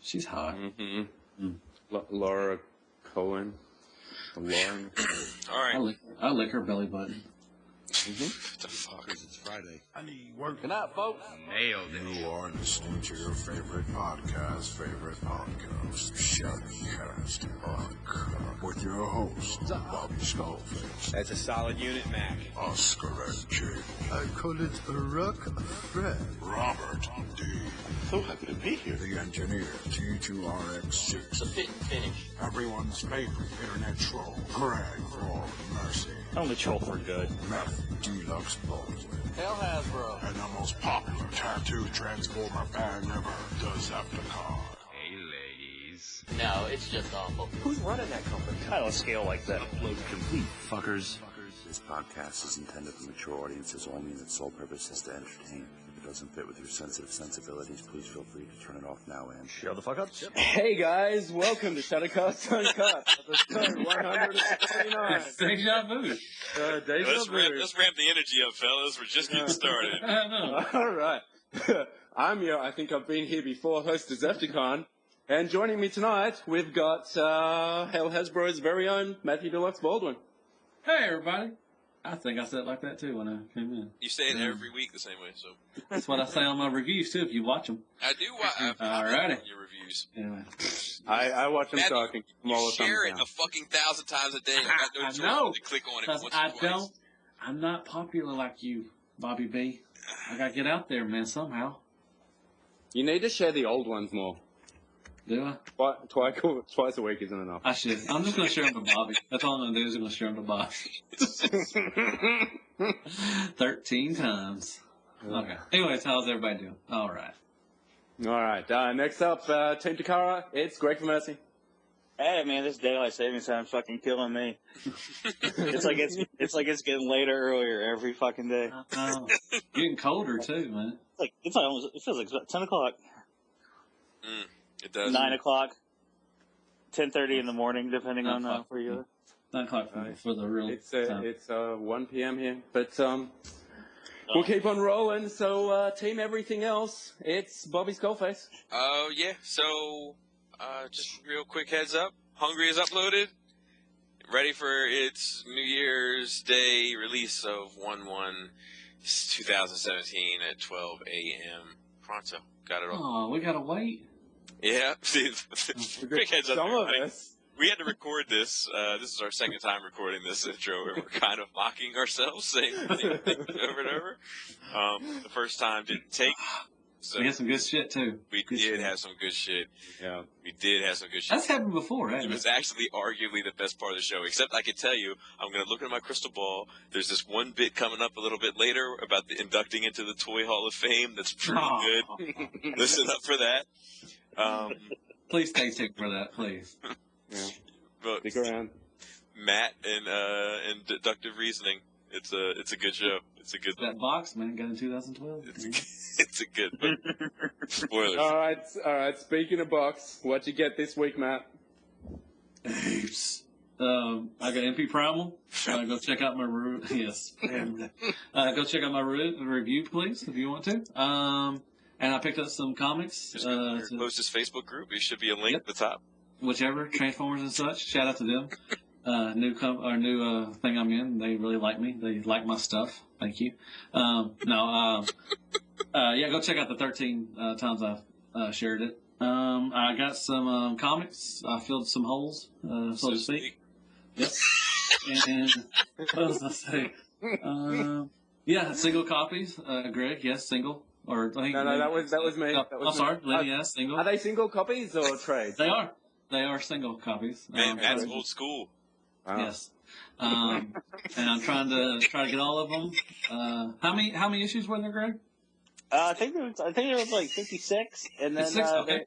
She's hot. Laura Cohen. Lauren. All right. I lick her belly button. What the fuck? It's Friday. I need work. Good night, folks. Nailed it. You are listening to your favorite podcast, Shoutcast Uncut, with your host, Bobby Skullface. That's a solid unit, Mac. Oscar and Jake. I call it a rock Fred. Robert D. So happy to be here. The engineer, T2RX6. The fit and finish. Everyone's favorite internet troll, Greg for Mercy. Only troll for good. Meth Deluxe Baldwin. Hell Hasbro. And the most popular tattoo transformer band ever, TFCon. Hey, ladies. No, it's just awful. Who's running that company? I don't scale like that. Upload complete, Fuckers. This podcast is intended for mature audiences only, and its sole purpose is to entertain. If it doesn't fit with your sensitive sensibilities, please feel free to turn it off now and Shut the fuck up. Hey guys, welcome to Shadowcast Uncut, episode 149. Deja vu. Deja Let's vu. ramp the energy up, fellas. We're just getting started. I know. All right. I'm your, I think I've been here before, host of TFCon. And joining me tonight, we've got Hell Hasbro's very own Matthew Deluxe Baldwin. Hey, everybody. I think I said it like that, too, when I came in. You say it every week the same way, so. That's what I say on my reviews, too, if you watch them. I do watch Alrighty. your reviews. Anyway. I watch him Matthew, talking from all You the time. share it a fucking 1,000 times a day. I got no I choice know. but to click on it Because once I or twice. don't. I'm not popular like you, Bobby B. I gotta get out there, man, somehow. You need to share the old ones more. Do I? Twice a week isn't enough. I should. I'm just gonna share them to Bobby. That's all I'm gonna do is I'm gonna share them to Bobby. 13 times. Okay. Anyways, how's everybody doing? All right. All right. Next up, Team Takara. It's Greg for Mercy. Hey, man, this daylight savings time's fucking killing me. it's like it's getting later earlier every fucking day. Getting colder too, man. It feels like it's about 10 o'clock. It does. 9 o'clock. 10:30 in the morning, depending on where you are. 9 o'clock for the real time. It's 1 p.m. here, but we'll keep on rolling. So, Team Everything Else, it's Bobby Skullface. Oh, yeah. So, just real quick heads up. Hungry is uploaded. Ready for its New Year's Day release of 1/1/2017 at 12 a.m. Pronto. Got it all. Oh, we gotta wait. Yeah. Quick heads up. Some of everybody. us. We had to record this. This is our second time recording this intro, and we're kind of mocking ourselves, saying the same thing over and over. The first time didn't take. So We had some good shit too. we did have some good shit. Yeah. We did have some good shit. That's happened before, right? It was actually arguably the best part of the show, except I can tell you, I'm going to look at my crystal ball. There's this one bit coming up a little bit later about the inducting into the Toy Hall of Fame that's pretty good. Listen up for that. Please stay tuned for that, please. Yeah. But Stick around. Matt and deductive reasoning. It's a good show. It's a good That box, man, got in 2012. it's a good spoilers. All right. Speaking of box, what'd you get this week, Matt? Heaps. I got MP Primal. Go check out my yes. Go check out my review, please, if you want to. And I picked up some comics. Post his Facebook group. There should be a link at the top. Whichever, Transformers and such. Shout out to them. New thing I'm in. They really like me. They like my stuff. Thank you. Yeah, go check out the 13 times I've shared it. I got some comics. I filled some holes, so to speak. Yep. And what else did I say? Yeah, single copies. Greg, yes, single. Or I think No, that was me. Oh, That was I'm sorry, me. Lenny, yes, single. Are they single copies or trades? They are. They are single copies. Man, that's old school. Wow. Yes. And I'm trying to get all of them. How many issues were there, Greg? I think there was like 56, and then 56, okay.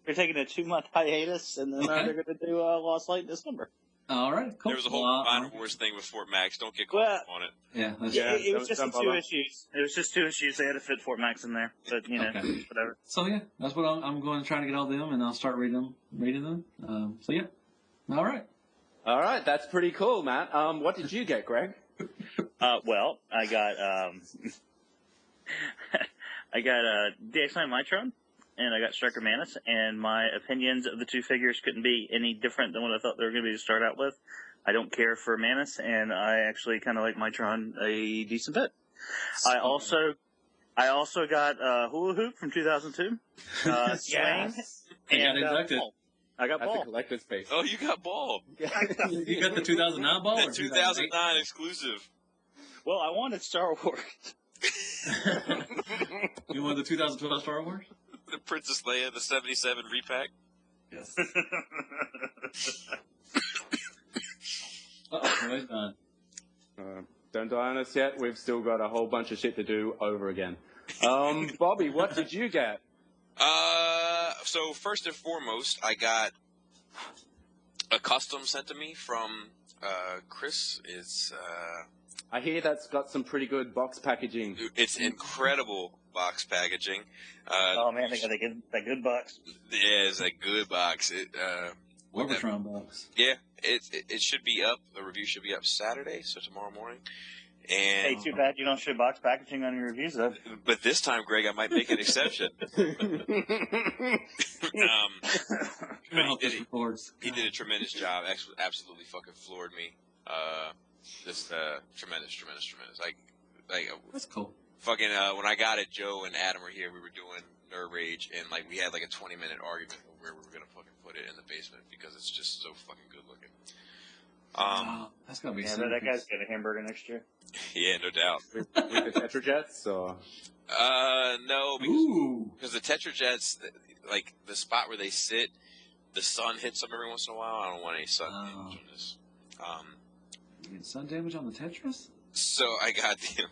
they're taking a 2-month hiatus, and then they're going to do Lost Light in December. All right, cool. There was a whole Final Wars thing with Fort Max. Don't get caught up on it. Yeah, that's Yeah, true. it was just the 2 issues. It was just 2 issues. They had to fit Fort Max in there, but whatever. So yeah, that's what I'm going to try to get all them, and I'll start reading them. So yeah, all right. All right, that's pretty cool, Matt. What did you get, Greg? Well, I got I got DX9 Mitron, and I got Striker Manus, and my opinions of the two figures couldn't be any different than what I thought they were going to be to start out with. I don't care for Manus, and I actually kind of like Mitron a decent bit. I also got Hula Hoop from 2002. Swing. Yes. And inducted. Ball. I got That's a Ball. collector's piece. Oh, you got Ball. You got the 2009 ball? The or 2009 exclusive. Well, I wanted Star Wars. You want the 2012 Star Wars? The Princess Leia, the 77 repack. Yes. Uh-oh, well done. Don't die on us yet. We've still got a whole bunch of shit to do over again. Bobby, what did you get? So first and foremost, I got a custom sent to me from Chris. It's I hear that's got some pretty good box packaging. it's incredible box packaging. Oh man, they got that good box. Yeah, it's a good box. Orbitron box. Yeah, it should be up. The review should be up Saturday, so tomorrow morning. Hey, And too bad you don't show box packaging on your reviews, though. but this time, Greg, I might make an exception. But he did a tremendous job. Absolutely fucking floored me. Just tremendous. Like That's cool. fucking when I got it, Joe and Adam were here. We were doing Nerd Rage, and like we had like a 20-minute argument of where we were gonna fucking put it in the basement because it's just so fucking good looking. That's gonna be. Yeah, but that guy's getting a hamburger next year. Yeah, no doubt. With the Tetrajets, or No, because the Tetrajets, like the spot where they sit, the sun hits them every once in a while. I don't want any sun damage on this. You get sun damage on the Tetris? So I got the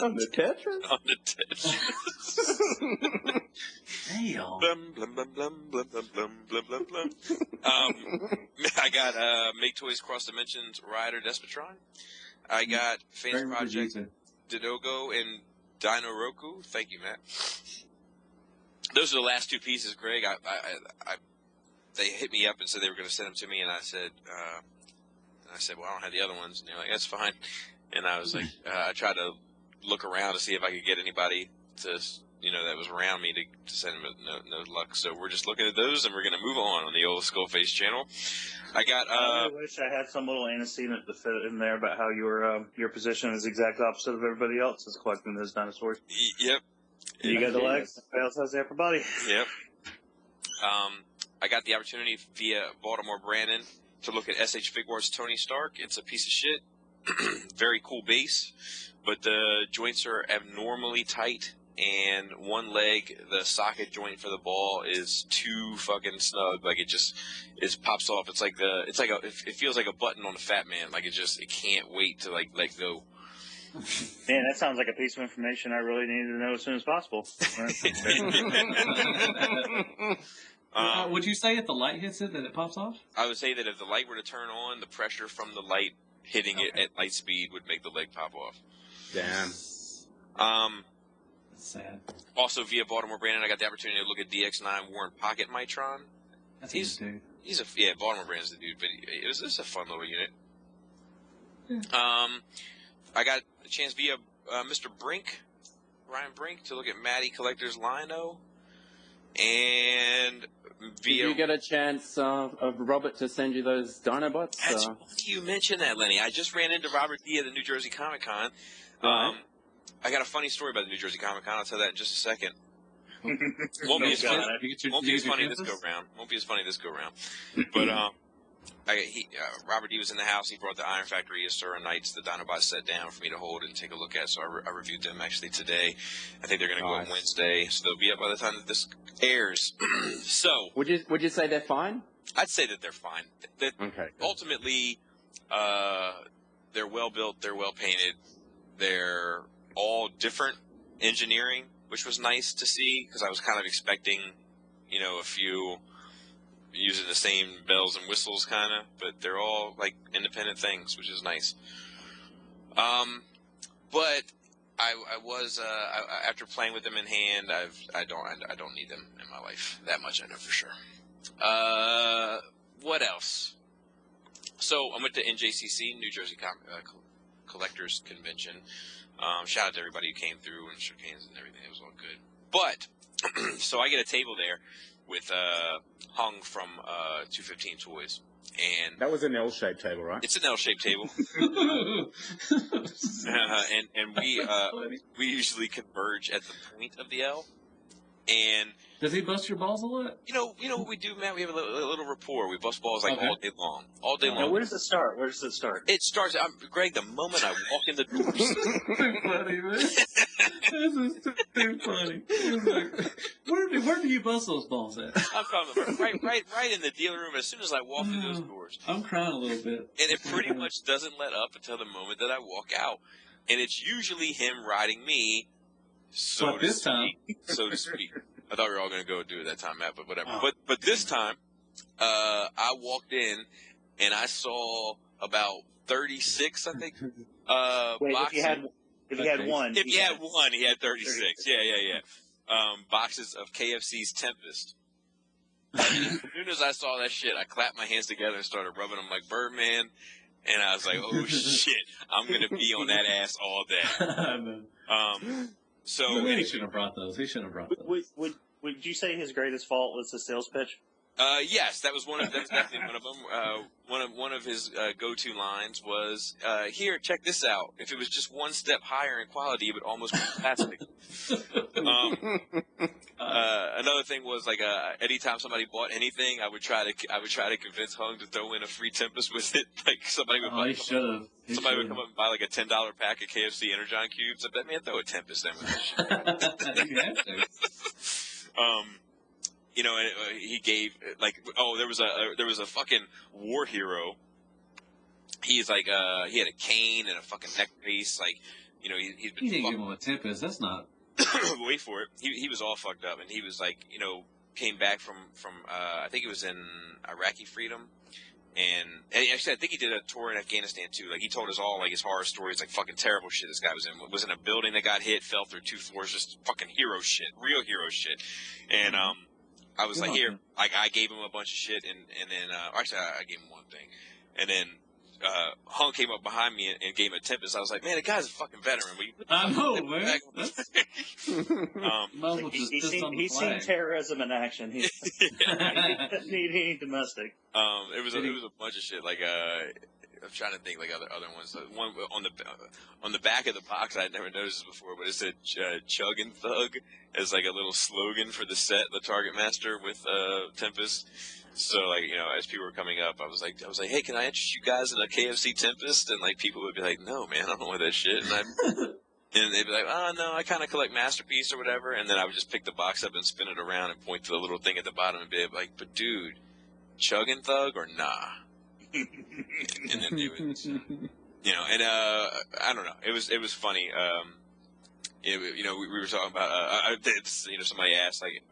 on the Tetris. on the Tetris. Damn. Blum, blum, blum, blum, blum, blum, blum, blum, blum, blum. I got Make Toys Cross Dimensions Rider Despotron. I got Fans Project Didogo and Dino Roku. Thank you, Matt. Those are the last two pieces, Greg. They hit me up and said they were going to send them to me, and I said, well, I don't have the other ones. And they're like, that's fine. And I was like, I tried to look around to see if I could get anybody to, that was around me to send them, but no luck. So we're just looking at those, and we're going to move on the old Skullface channel. I got. I wish I had some little antecedent to fit in there about how your position is the exact opposite of everybody else is collecting those dinosaurs. Yep. You got the legs. Everybody else has the upper body. Yep. I got the opportunity via Baltimore Brandon to look at SH Figuarts Tony Stark. It's a piece of shit. Very cool base, but the joints are abnormally tight, and one leg, the socket joint for the ball, is too fucking snug. Like it pops off. It feels like a button on a fat man. Like it can't wait to like let go. Man, that sounds like a piece of information I really needed to know as soon as possible. Would you say if the light hits it that it pops off? I would say that if the light were to turn on, the pressure from the light hitting it at light speed would make the leg pop off. Damn. That's sad. Also, via Baltimore Brandon, I got the opportunity to look at DX9 Warren Pocket Mitron. That's a good dude. Baltimore Brandon's the dude, but it was just a fun little unit. Yeah. I got a chance via Mr. Ryan Brink, to look at Matty Collector's Lino, and Did you get a chance of Robert to send you those Dinobots? You mentioned that, Lenny. I just ran into Robert D at the New Jersey Comic Con. Right. I got a funny story about the New Jersey Comic Con. I'll tell that in just a second. Won't be as funny this go round. But Robert D was in the house. He brought the Iron Factory Asura Knights, the Dinobots set down for me to hold and take a look at. So I reviewed them actually today. I think they're going to go on Wednesday, so they'll be up by the time that this airs. So would you say they're fine? I'd say that they're fine. Okay. Ultimately, they're well built. They're well painted. They're all different engineering, which was nice to see because I was kind of expecting, a few using the same bells and whistles kind of, but they're all like independent things, which is nice. But I was after playing with them in hand, I don't need them in my life that much. I know for sure. What else? So I went to NJCC, New Jersey Collectors Convention. Shout out to everybody who came through and shook hands and everything. It was all good. But so I get a table there with hung from 215 Toys, and That was an L-shaped table, right? it's an L-shaped table. And we usually converge at the point of the L. And Does he bust your balls a lot? you know what we do, Matt? We have a little rapport. We bust balls like Okay. all day long. All day Now, long. where does it start? Where does it start? It starts, Greg, the moment I walk in the doors. Too funny, man. This is too funny. Where do you bust those balls at? I'm talking right in the dealer room as soon as I walk through those doors. I'm crying a little bit. And it pretty much doesn't let up until the moment that I walk out. And it's usually him riding me, so to speak. I thought we were all going to go do it that time, Matt, but whatever. Oh. But this time, I walked in and I saw about 36, I think, Wait, boxes. if he had one. If he had one, he had 36. Yeah. Boxes of KFC's Tempest. As soon as I saw that shit, I clapped my hands together and started rubbing them like Birdman. And I was like, oh, shit, I'm going to be on that ass all day. So He shouldn't have brought those. Would you say his greatest fault was the sales pitch? Yes, that was definitely one of them. One of his go-to lines was, "Here, check this out. If it was just one step higher in quality, it would almost be plastic." Another thing was like, anytime somebody bought anything, I would try to convince Hung to throw in a free Tempest with it. Like somebody would somebody would come up and buy like a $10 pack of KFC Energon cubes. I bet, man, throw a Tempest in with this shit. You have to. You know, he gave there was a fucking war hero. He's like he had a cane and a fucking neck piece, like, you know, he's been. You didn't give him a Tempest. That's not. Wait for it. He was all fucked up, and he was like, you know, came back from I think it was in Iraqi freedom, and actually I think he did a tour in Afghanistan too. Like, he told us all like his horror stories, like fucking terrible shit this guy was in a building that got hit, fell through 2 floors, just fucking hero shit, real hero shit, and I was like, here, like, I gave him a bunch of shit, and then actually I gave him one thing, and then Hung came up behind me and gave him a Tempest. I was like, man, the guy's a fucking veteran. I know, man. He's seen terrorism in action. He ain't domestic. It was a bunch of shit. Like, I'm trying to think like other ones. One on the back of the box, I had never noticed this before, but it said "Chuggin' Thug" as like a little slogan for the set, the Target Master with Tempest. So, like, you know, as people were coming up, I was like, hey, can I interest you guys in a KFC Tempest? And like, people would be like, no, man, I don't want that shit. And they'd be like, oh no, I kind of collect Masterpiece or whatever. And then I would just pick the box up and spin it around and point to the little thing at the bottom and be like, but dude, Chuggin' Thug or nah? And then they would, you know, and I don't know. It was funny. You know, we were talking about. You know, somebody asked like,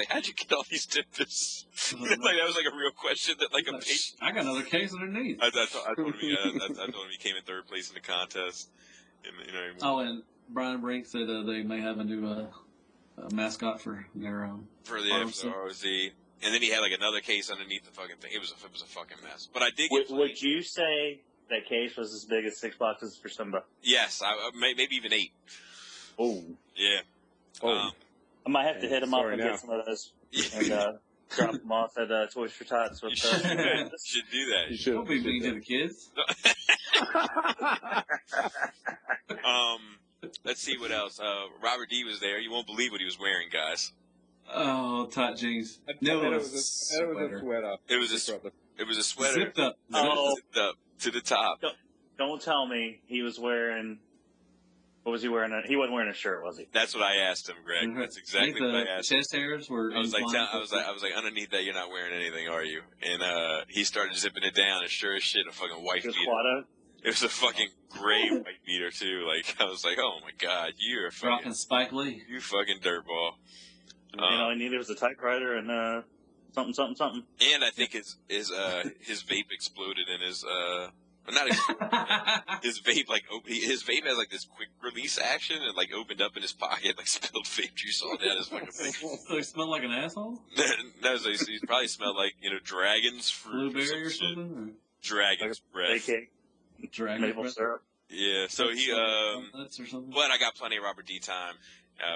how'd you get all these Tempests? Like, that was like a real question that like a patient. I got another case underneath. I told him he came in 3rd place in the contest. And, you know. Oh, and Brian Brink said they may have a new mascot for their for the ROZ. And then he had like another case underneath the fucking thing. It was a fucking mess. But I did get. Would you say that case was as big as 6 boxes for Simba? Yes, maybe even 8. Oh. Yeah. I might have to hit him up and get some of those and drop them off at Toys for Tots. With, you should do that. You should. Don't be mean to the kids. Let's see what else. Robert D was there. You won't believe what he was wearing, guys. Oh, tight jeans. No, it was a sweater. It was a sweater. Zipped up. Zipped up to the top. Don't tell me he was wearing. What was he wearing? He wasn't wearing a shirt, was he? That's what I asked him, Greg. That's exactly what I asked him. Chest hairs were. I was like, underneath that, you're not wearing anything, are you? And he started zipping it down, and sure as shit, a fucking white beater. It was a fucking gray white beater too. Like, I was like, oh my god, you're a fucking rocking Spike Lee. You fucking dirtball. You know, I knew there was a typewriter and something. And I think his vape exploded in his not exploded. His vape has like this quick release action and like opened up in his pocket, like spilled vape juice all down his fucking face. So he smelled like an asshole? No, so he probably smelled like, you know, dragon's fruit. Blueberry or something? Or? Dragon's breath. Cake. Dragon maple syrup. Yeah, so he nuts or something? but I got plenty of Robert D time.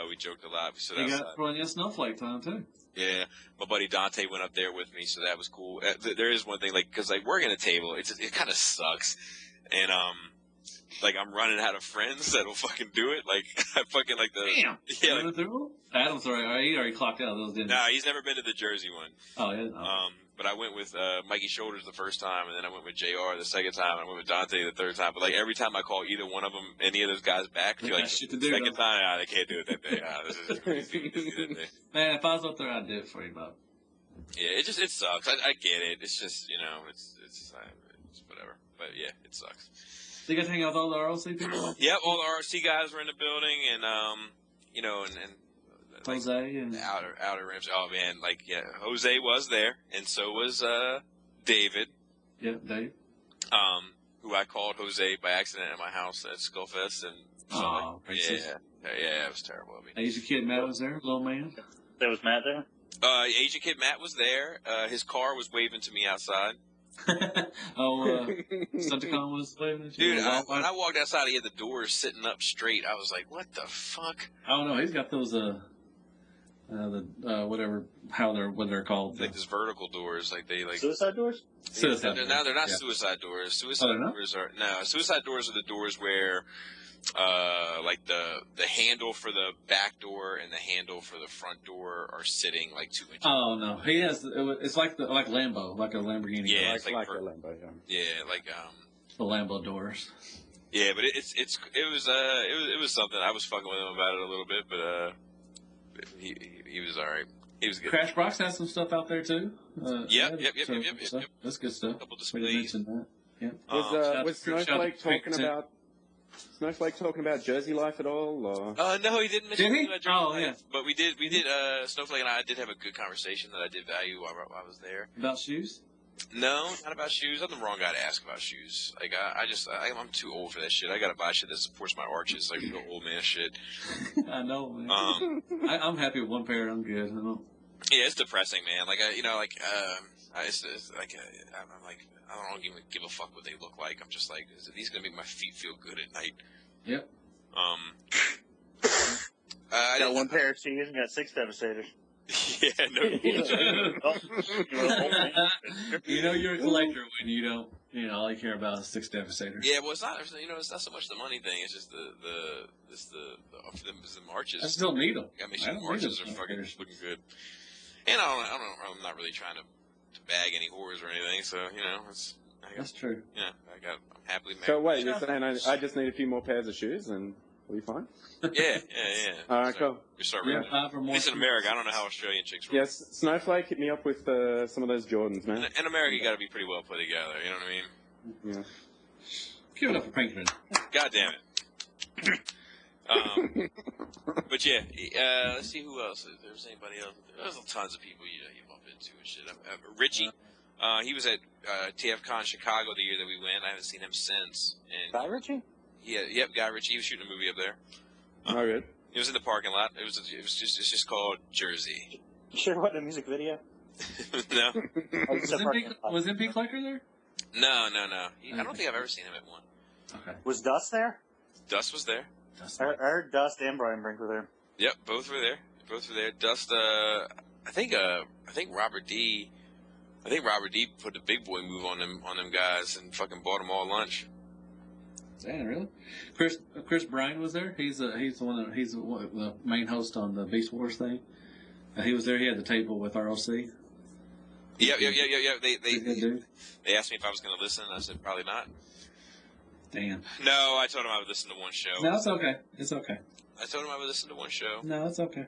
We joked a lot. We stood You outside. got plenty of snowflake time too. Yeah, my buddy Dante went up there with me, so that was cool. There is one thing, like, because like working a table, it kind of sucks, and like I'm running out of friends that'll fucking do it. Like I fucking like the Damn. Adam's already clocked out of those, didn't he? Nah, he's never been to the Jersey one. Oh yeah. But I went with Mikey Shoulders the first time, and then I went with JR the second time, and I went with Dante the third time. But like every time I call either one of them, any of those guys back, I feel like shit to do, second time, they can't do it that day. This is crazy. That day. Man, if I was up there, I'd do it for you, Bob. Yeah, it sucks. I get it. It's just it's whatever. But yeah, it sucks. So you guys hang out with all the ROC people? Yep, all the RC guys were in the building, and and like, Jose and outer rims. Oh man, like Jose was there, and so was David. Yeah, Dave. Who I called Jose by accident at my house at Skullfest, and so it was terrible of me. Asian kid Matt was there, little man. There was Matt there. Asian kid Matt was there. His car was waving to me outside. StuntaCon was waving at you. Dude, when I walked outside, he had the doors sitting up straight. I was like, "What the fuck?" I don't know. He's got those what they're called. Like those vertical doors, like they like Suicide doors. Suicide. They're not suicide doors. Suicide doors are Suicide doors are the doors where, like the handle for the back door and the handle for the front door are sitting like 2 inches. Oh no, he has. It's like Lambo, like a Lamborghini. Yeah, Like a Lambo, yeah. Yeah, like the Lambo doors. Yeah, but it was something. I was fucking with him about it a little bit, but he was all right. He was good. Crash Box has some stuff out there too. Yep. That's good stuff. A couple We displays. mentioned that. Yeah. Was Snowflake talking about Jersey life at all? Or? No, he didn't mention Did he? anything about Jersey Oh, life, but we did. Snowflake and I did have a good conversation that I did value while I was there. About shoes? No, not about shoes. I'm the wrong guy to ask about shoes. Like I'm too old for that shit. I gotta buy shit that supports my arches, like real old man shit. I know, man. I'm happy with one pair. I'm good. Yeah, it's depressing, man. Like I'm like I don't even give a fuck what they look like. I'm just like, are these gonna make my feet feel good at night? Yep. I got one pair of shoes and got 6 Devastators. Yeah, no. You know you're a collector when you don't. All you care about is 6 Devastators. Yeah, well, it's not. It's not so much the money thing. It's just the marches. I still need them. I mean, the marches are fucking looking good. And I'm not really trying to bag any whores or anything. So That's true. Yeah, I'm happily married. So wait, you're saying I just need a few more pairs of shoes and we'll be fine? Yeah. All right, cool. We start Yeah, running. 5 or more. At least in America, I don't know how Australian chicks work. Yes, Snowflake, hit me up with some of those Jordans, man. In America, you got to be pretty well put together. You know what I mean? Yeah. Give it up for Pinkerton. God damn it. But yeah, let's see who else. If there's anybody else, there's tons of people you bump into and shit. Richie, he was at TFCon Chicago the year that we went. I haven't seen him since. And Guy Ritchie? Yeah, yep, Guy Ritchie. He was shooting a movie up there. Oh, good. It was in the parking lot. It's just called Jersey. You sure it wasn't a music video? No, Was MP Collector there? no. I don't think I've ever seen him at one. Okay. Was Dust there? Dust was there. I heard Dust and Brian Brink were there. Yep, both were there. Dust. I think Robert D. Put the big boy move on them guys and fucking bought them all lunch. Damn, really? Chris Bryan was there. He's the main host on the Beast Wars thing. He was there. He had the table with ROC. Yep. Dude. They asked me if I was going to listen. I said probably not. Damn. No, I told him I would listen to one show. No, it's okay. It's okay. I told him I would listen to one show. No, it's okay.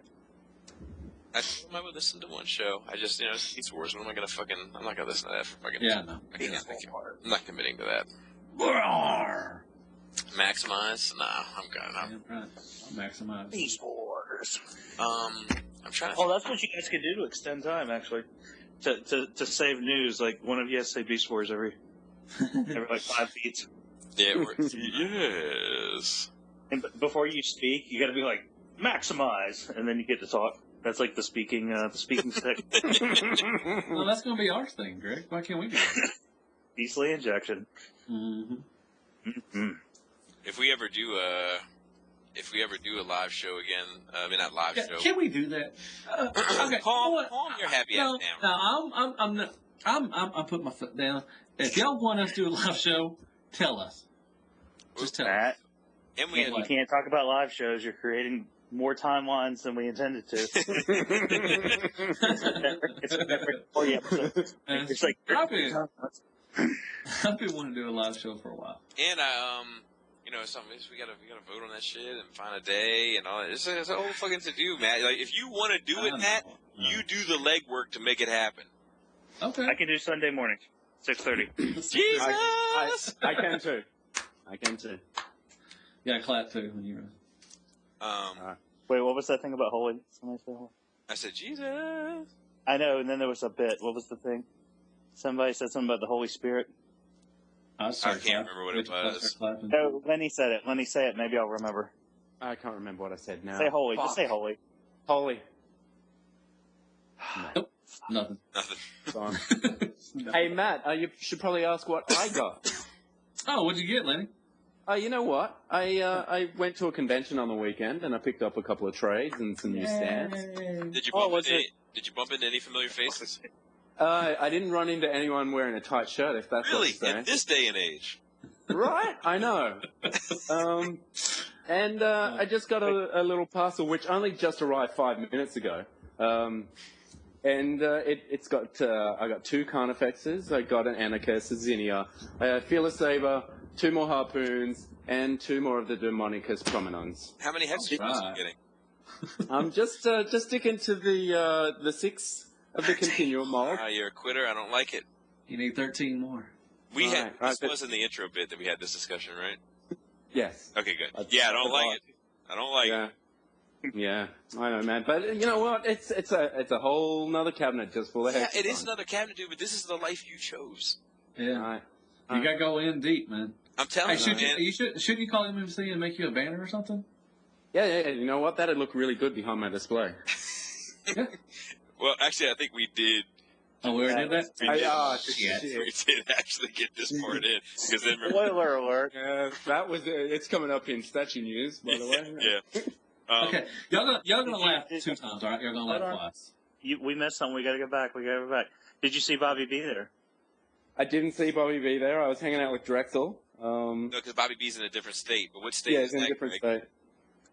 I told him I would listen to one show. I just, it's Beast Wars. What am I going to fucking? I'm not going to listen to that for fucking. Yeah, no. I'm not committing to that. Maximize? Nah, I'm good. Yeah, right. Maximize. Beast Wars. I'm trying to. Oh, that's what you guys could do to extend time, actually. To save news, like one of you has to say Beast Wars every like 5 feet. Yeah, yes. And before you speak, you got to be like maximize, and then you get to talk. That's like the speaking stick. Well, that's gonna be our thing, Greg. Why can't we do that? Beastly injection. Mm-hmm. Mm-hmm. If we ever do if we ever do a live show again, I mean, not live show. Can we do that? Okay. Calm your happy ass down. No, I'm putting my foot down. If y'all want us to do a live show, tell us. Just tell us. And we You can't talk about live shows. You're creating more timelines than we intended to. It's like I've been wanting to do a live show for a while. And you know, we gotta vote on that shit and find a day and all that. It's a whole fucking to do, Matt. Like, if you want to do it, Matt, you do the legwork to make it happen. Okay. I can do Sunday morning, 6:30. Jesus. I can too. I can too. Yeah, clap too when you. Wait, what was that thing about holy? Somebody say holy. I said Jesus. I know, and then there was a bit. What was the thing? Somebody said something about the Holy Spirit. I can't remember what it was. No, Lenny said it. Lenny, say it. Maybe I'll remember. I can't remember what I said now. Say holy. Fuck. Just say holy. Holy. Nope. Nothing. Gone. Hey, Matt, you should probably ask what I got. Oh, what'd you get, Lenny? You know what? I went to a convention on the weekend and I picked up a couple of trades and some new stands. Did you bump into any familiar faces? I didn't run into anyone wearing a tight shirt, if that's Really? what you're saying. In this day and age? Right? I know. I just got a little parcel which only just arrived 5 minutes ago. It's got I got 2 Carnifexes, I got an Anarchist, a Zinnia, a Fearless Saber, 2 more Harpoons, and 2 more of the Demonicus Prominons. How many hexagons are you getting? I'm just sticking to the 6 of the Continuum mold. You're a quitter. I don't like it. You need 13 more. This was in the intro bit that we had this discussion, right? Yes. Okay, good. I don't like it. I don't like it. Yeah, I know, man. But you know what? It's a whole nother cabinet just full of hexagons. It is another cabinet, dude. But this is the life you chose. Yeah. Right. You gotta go in deep, man. I'm telling you, man. Shouldn't you call MMC and make you a banner or something? Yeah. You know what? That'd look really good behind my display. Yeah. Well, actually, I think we did. Oh, we already did that? We did actually get this part in. Because then Spoiler alert. That was it's coming up in statue news, by the way. Yeah. Okay. Y'all gonna laugh 2 times, all right? You're gonna laugh twice. We missed something. We gotta go back. Did you see Bobby B there? I didn't see Bobby B there. I was hanging out with Drexel. No, because Bobby B's in a different state. But what state Yeah, is he's in that, a different Greg? state.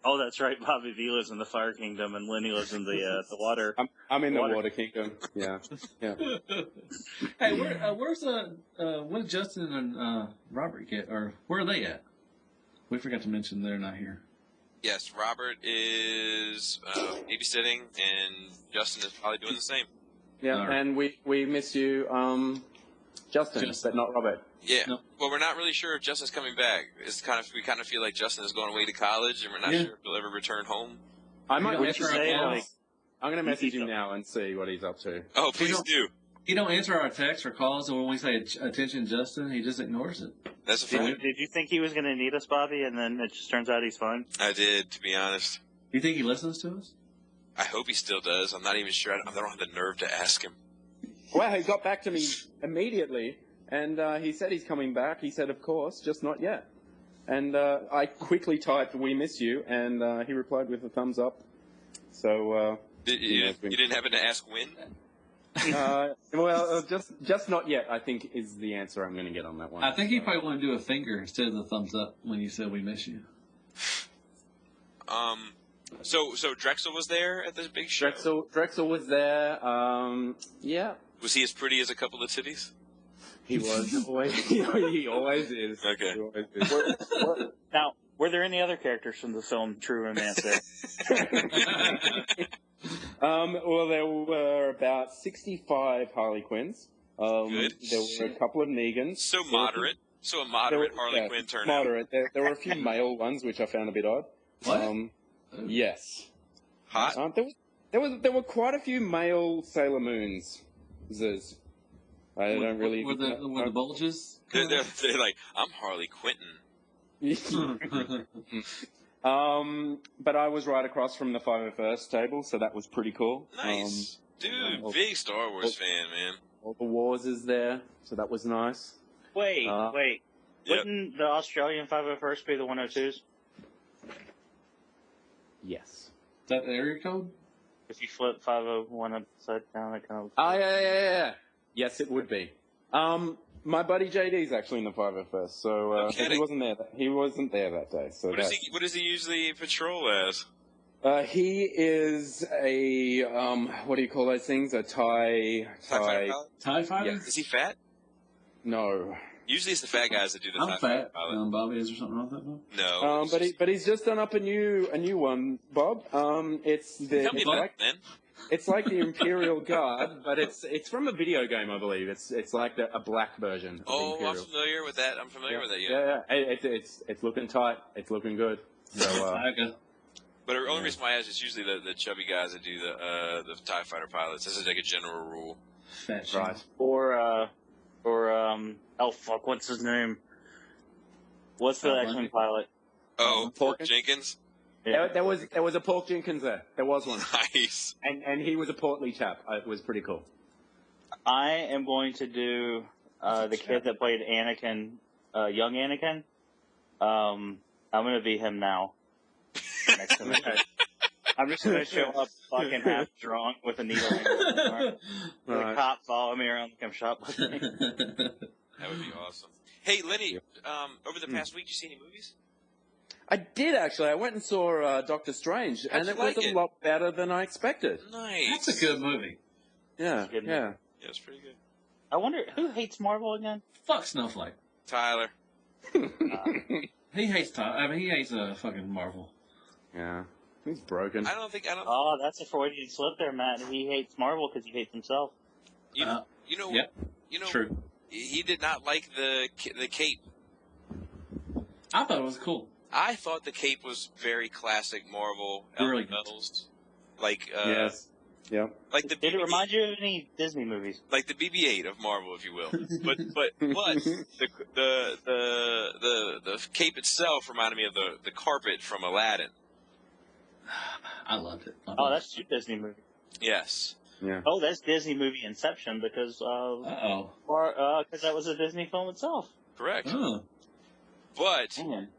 Oh, that's right. Bobby V lives in the Fire Kingdom, and Lenny lives in the water. I'm in the Water Kingdom. Yeah. Hey, where's Justin and Robert get, or where are they at? We forgot to mention they're not here. Yes, Robert is babysitting, and Justin is probably doing the same. Yeah, right. and we miss you, Justin, but not Robert. Yeah. No. Well, we're not really sure if Justin's coming back. We kind of feel like Justin is going away to college, and we're not sure if he'll ever return home. I might don't message answer him our now. calls. I'm going to message him now and see what he's up to. Oh, please do. He don't answer our texts or calls, and when we say attention, Justin, he just ignores it. That's a fact. Did you think he was going to need us, Bobby, and then it just turns out he's fine? I did, to be honest. You think he listens to us? I hope he still does. I'm not even sure. I don't have the nerve to ask him. Well, he got back to me immediately, and he said he's coming back. He said, of course, just not yet. And I quickly typed, "We miss you," and he replied with a thumbs up. So You didn't happen to ask when? well, just not yet, I think, is the answer I'm going to get on that one. I think he probably wanted to do a finger instead of the thumbs up when you said we miss you. So Drexel was there at this big show? Drexel was there. Yeah. Was he as pretty as a couple of titties? He was. He always is. Okay. He always is. Now, were there any other characters from the film True Romance there? Well, there were about 65 Harley Quinns. Good. There were a couple of Negans. So moderate. So a moderate Harley Quinn turnout. Moderate. There were a few male ones, which I found a bit odd. What? Yes. Hot? There were quite a few male Sailor Moons. Zoos. I don't really. Were the bulges? They're like, I'm Harley Quinton. But I was right across from the 501st table, so that was pretty cool. Nice. Dude, big Star Wars fan, man. All the wars is there, so that was nice. Wait. Yep. Wouldn't the Australian 501st be the 102s? Yes. Is that the area code? If you flip 501 upside down, it kind of. Oh, yeah. Yes, it would be. My buddy JD's actually in the 501st, so he wasn't there. He wasn't there that day. So what does he usually patrol as? He is a what do you call those things? A TIE Fighter? TIE fighter? Yeah. Is he fat? No. Usually it's the fat guys that do the I'm TIE fat. Fighter pilot. Bobby, is there something wrong with that? No. But he's just done up a new one, Bob. It's Tell me about it, man. It's like the Imperial Guard, but it's from a video game, I believe. It's like a black version. Of the Oh, Imperial. I'm familiar with that. I'm familiar with that. Yeah. It's looking tight. It's looking good. So, Okay. But the only reason why I ask is usually the chubby guys that do the TIE Fighter pilots. This is like a general rule. Fat shit. right. Or oh fuck, what's his name? What's the X-Wing pilot? Oh, Pork Porkins? Jenkins? Yeah. There was a Pork Jenkins there. There was one, Nice. and he was a portly chap. It was pretty cool. I am going to do the kid that played Anakin, young Anakin. I'm going to be him now. Next to me. I'm just going to show up fucking half drunk with a needle in my arm. The cop follow me around like I'm shot by me. That would be awesome. Hey, Lenny, over the past week, did you see any movies? I did actually. I went and saw Doctor Strange, How'd and you it was like a it? lot better than I expected. Nice. That's a good movie. Yeah, Good yeah. movie. Yeah, it's pretty good. I wonder, who hates Marvel again? Fuck Snowflake. Tyler. He hates he hates fucking Marvel. Yeah, he's broken. I don't. Oh, that's a Freudian slip there, Matt. He hates Marvel because he hates himself. You know. Yep. You know. True. He did not like the cape. I thought it was cool. I thought the cape was very classic Marvel Really elementals. Like Yes. Yeah. like the Did it BB-8 remind you of any Disney movies? like the BB-8 of Marvel, if you will. But the cape itself reminded me of the carpet from Aladdin. I loved it. Oh, that's two Disney movies. Yes. Yeah. Oh, that's Disney movie Inception because that was a Disney film itself. Correct. Oh. But Man.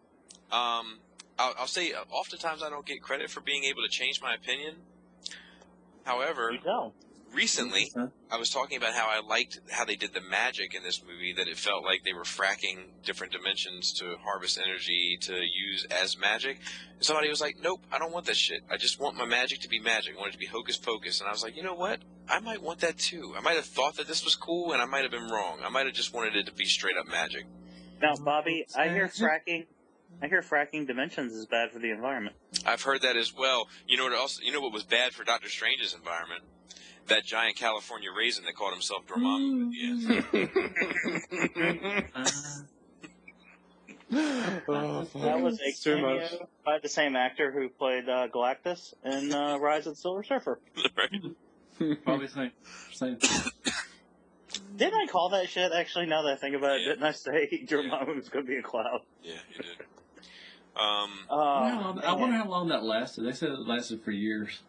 I'll say oftentimes I don't get credit for being able to change my opinion. However, You know. recently I was talking about how I liked how they did the magic in this movie, that it felt like they were fracking different dimensions to harvest energy to use as magic. And somebody was like, nope, I don't want that shit. I just want my magic to be magic. I want it to be hocus pocus. And I was like, you know what? I might want that too. I might have thought that this was cool, and I might have been wrong. I might have just wanted it to be straight up magic. Now, Bobby, I hear fracking dimensions is bad for the environment. I've heard that as well. You know what else? You know what was bad for Doctor Strange's environment? That giant California raisin that called himself Dormammu at the end. That was a Too much. cameo by the same actor who played Galactus in Rise of the Silver Surfer. Right? Probably same. Didn't I call that shit, actually, now that I think about it? Yeah. Didn't I say Dormammu was going to be a cloud? Yeah, you did. I wonder how long that lasted. They said it lasted for years.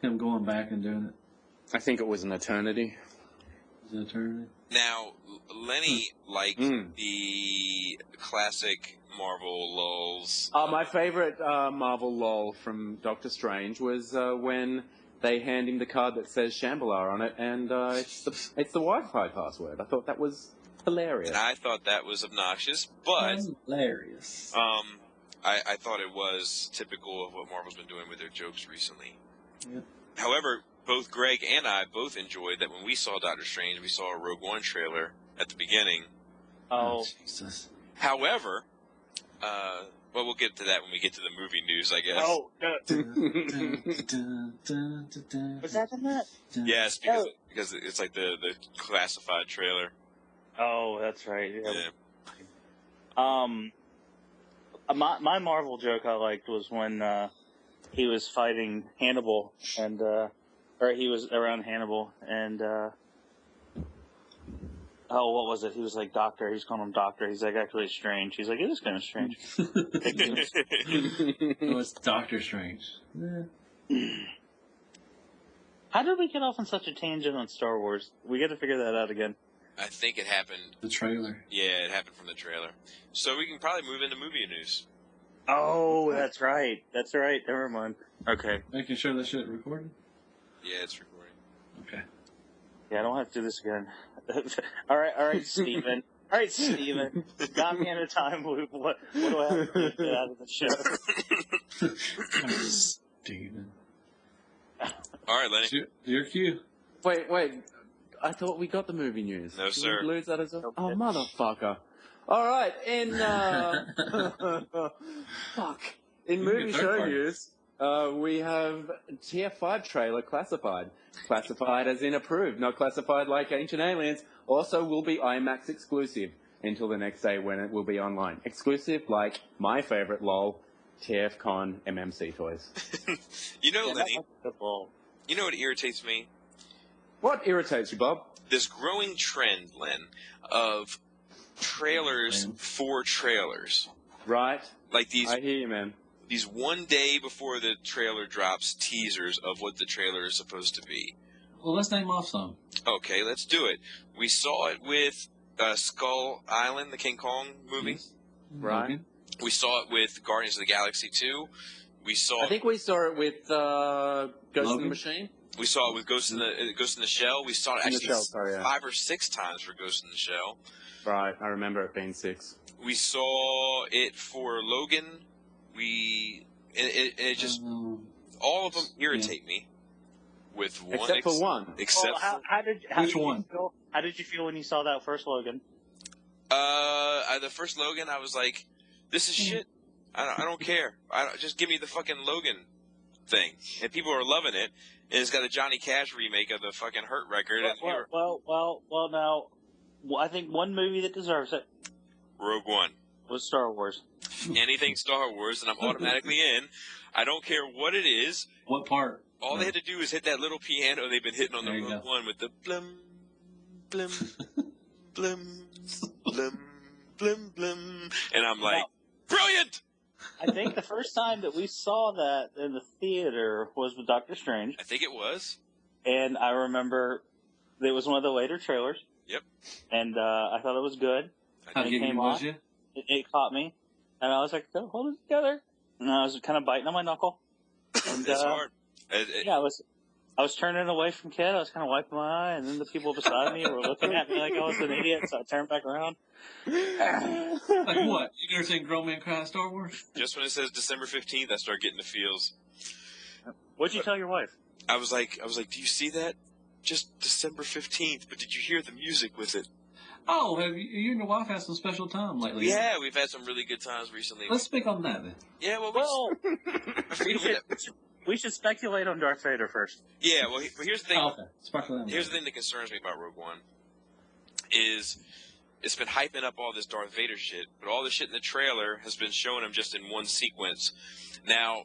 Him going back and doing it. I think it was an eternity. Is it eternity? Now, Lenny liked the classic Marvel lulls. My favorite Marvel lol from Doctor Strange was when they hand him the card that says Shambhala on it, and it's the Wi-Fi password. I thought that was hilarious. And I thought that was obnoxious, but Hilarious. I thought it was typical of what Marvel's been doing with their jokes recently. Yep. However, both Greg and I both enjoyed that when we saw Doctor Strange, we saw a Rogue One trailer at the beginning. Oh, Jesus. However, well, we'll get to that when we get to the movie news, I guess. oh, was that in that? Yes, because it's like the classified trailer. Oh, that's right. Yeah. My Marvel joke I liked was when he was fighting Hannibal, and or he was around Hannibal, and what was it? He was like Doctor. He's calling him Doctor. He's like, actually, it's strange. He's like, it is kind of strange. Oh, it's Doctor Strange. How did we get off on such a tangent on Star Wars? We got to figure that out again. I think it happened. The trailer. Yeah, it happened from the trailer. So we can probably move into movie news. Oh, that's right. That's right. Never mind. Okay. Making sure that shit recorded. Yeah, it's recording. Okay. Yeah, I don't have to do this again. All right, Steven. All right, Steven. Got me in a time loop. What do I have to do to get out of the show? Steven. All right, Lenny. Your cue. Wait. I thought we got the movie news. No, Did sir. we lose that as well? Oh, motherfucker. All right, in fuck. In movie show news, we have TF5 trailer classified. Classified as in approved, not classified like Ancient Aliens. Also will be IMAX exclusive until the next day when it will be online. Exclusive like my favorite lol, TFCon MMC toys. You know, Lenny, Football. you know what irritates me? What irritates you, Bob? This growing trend, Len, of trailers for trailers. Right? Like these I hear you, man. these one day before the trailer drops teasers of what the trailer is supposed to be. Well, let's name off some. Okay, let's do it. We saw it with Skull Island, the King Kong movie. Yes. Right. Logan. We saw it with Guardians of the Galaxy 2. We saw I think we saw it with Ghost in the Logan? Machine. we saw it with Ghost in the Shell. We saw it In the actually Shell, sorry, yeah. 5 or 6 times for Ghost in the Shell. Right, I remember it being 6. We saw it for Logan. It just all of them irritate me. With one Except for one. Except Well, Which one? How did you feel when you saw that first Logan? the first Logan, I was like, "This is shit. I don't care. Just give me the fucking Logan thing." And people are loving it. And it's got a Johnny Cash remake of the fucking Hurt record. Well, now, I think one movie that deserves it Rogue One. was Star Wars. Anything Star Wars, and I'm automatically in. I don't care what it is. What part? All they had to do is hit that little piano they've been hitting on the There you Rogue go. One with the blum, blum, blum, blum, blum, blum. And I'm like, brilliant! I think the first time that we saw that in the theater was with Doctor Strange, I think it was. and I remember it was one of the later trailers. Yep. And I thought it was good. How It giving came was on. you? It caught me, and I was like, "Go hold it together." And I was kind of biting on my knuckle. And, It's hard. Yeah, I was turning away from Kid. I was kind of wiping my eye, and then the people beside me were looking at me like I was an idiot. So I turned back around. Like what? You never seen grown men cry in Star Wars? Just when it says December 15th, I start getting the feels. What'd you tell your wife? I was like, do you see that? Just December 15th, but did you hear the music with it? Oh, have you and your wife had some special time lately? Yeah, we've had some really good times recently. Let's speak on that then. Yeah, well, We should speculate on Darth Vader first. yeah, well, here's the thing. Oh, okay. Sparkle on Here's that. the thing that concerns me about Rogue One is it's been hyping up all this Darth Vader shit, but all the shit in the trailer has been showing him just in one sequence. Now,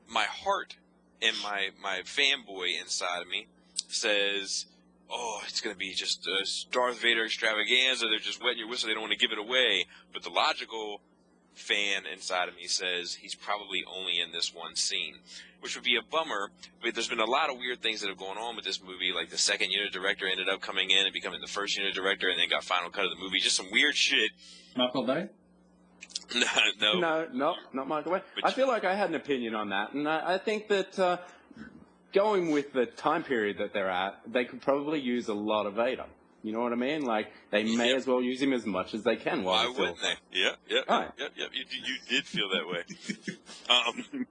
my heart and my fanboy inside of me says, oh, it's going to be just a Darth Vader extravaganza. They're just wetting your whistle. They don't want to give it away. But the logical fan inside of me says he's probably only in this one scene, which would be a bummer. But there's been a lot of weird things that have gone on with this movie. Like the second unit director ended up coming in and becoming the first unit director and then got final cut of the movie. Just some weird shit. Michael Bay? No. No, not Michael Bay. I feel like I had an opinion on that, and I think that going with the time period that they're at, they could probably use a lot of Vader. You know what I mean? Like, they may as well use him as much as they can. Why wouldn't they? Yep. Right. You did feel that way.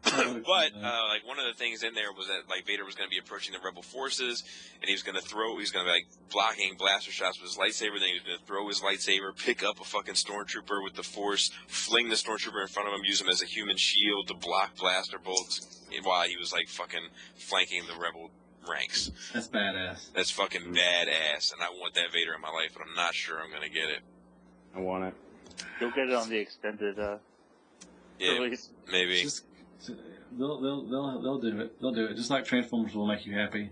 But like one of the things in there was that like Vader was going to be approaching the Rebel forces, and he was going to be like blocking blaster shots with his lightsaber. Then he was going to throw his lightsaber, pick up a fucking stormtrooper with the Force, fling the stormtrooper in front of him, use him as a human shield to block blaster bolts while he was like fucking flanking the Rebel ranks. That's badass. That's fucking badass, and I want that Vader in my life, but I'm not sure I'm going to get it. I want it. You'll get it on the extended release. Maybe. They'll do it. They'll do it. Just like Transformers will make you happy.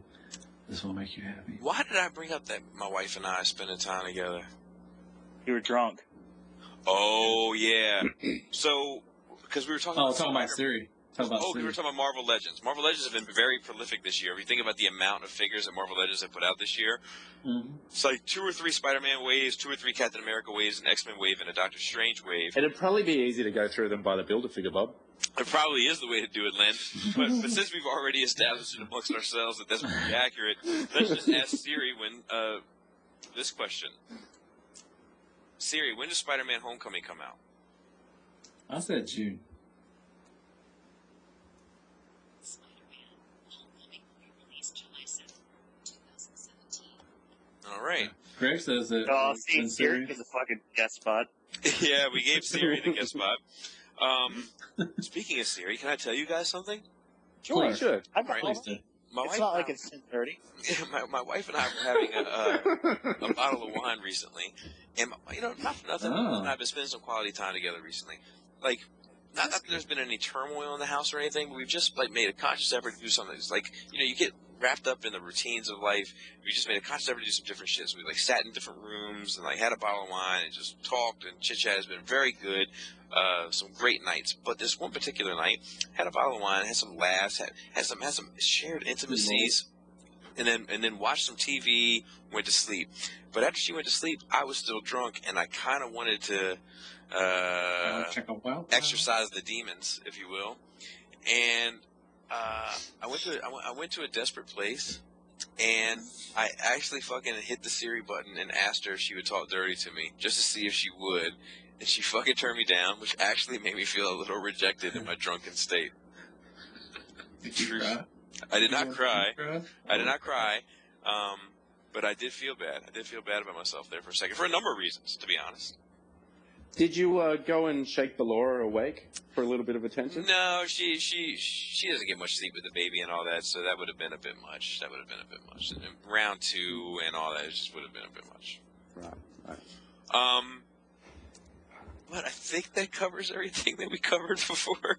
This will make you happy. Why did I bring up that my wife and I spending time together? You were drunk. Oh, yeah. So, because we were talking about Talking about Siri. Talk about we were series. talking about Marvel Legends. Marvel Legends have been very prolific this year. If you think about the amount of figures that Marvel Legends have put out this year, it's like 2 or 3 Spider-Man waves, 2 or 3 Captain America waves, an X-Men wave, and a Doctor Strange wave. It'd probably be easy to go through them by the Build-A-Figure, Bob. It probably is the way to do it, Len. But since we've already established it amongst ourselves that that's pretty accurate, let's just ask Siri this question. Siri, when does Spider-Man Homecoming come out? I said June. All right. Greg says that. Oh, see, Siri is a fucking guest spot. Yeah, we gave Siri the guest spot. Speaking of Siri, can I tell you guys something? Sure, sure. It's not like it's 10:30. My wife and I were having a bottle of wine recently, and not for nothing. I've been spending some quality time together recently. Like, not that there's been any turmoil in the house or anything, but we've just like made a conscious effort to do something. It's like you get wrapped up in the routines of life. We just made a conscious effort to do some different shit. So we like sat in different rooms and like had a bottle of wine and just talked and chit chat. Has been very good. Some great nights. But this one particular night, had a bottle of wine, had some laughs, had some shared intimacies, and then watched some TV. Went to sleep. But after she went to sleep, I was still drunk, and I kind of wanted to exercise the demons, if you will. And I went to a desperate place, and I actually fucking hit the Siri button and asked her if she would talk dirty to me, just to see if she would. And she fucking turned me down, which actually made me feel a little rejected in my drunken state. Did you cry? I did not cry. I did not cry. But I did feel bad. I did feel bad about myself there for a second, for a number of reasons, to be honest. Did you go and shake the Laura awake for a little bit of attention? No, she doesn't get much sleep with the baby and all that, so that would have been a bit much. And then round 2 and all that just would have been a bit much. Right. But I think that covers everything that we covered before.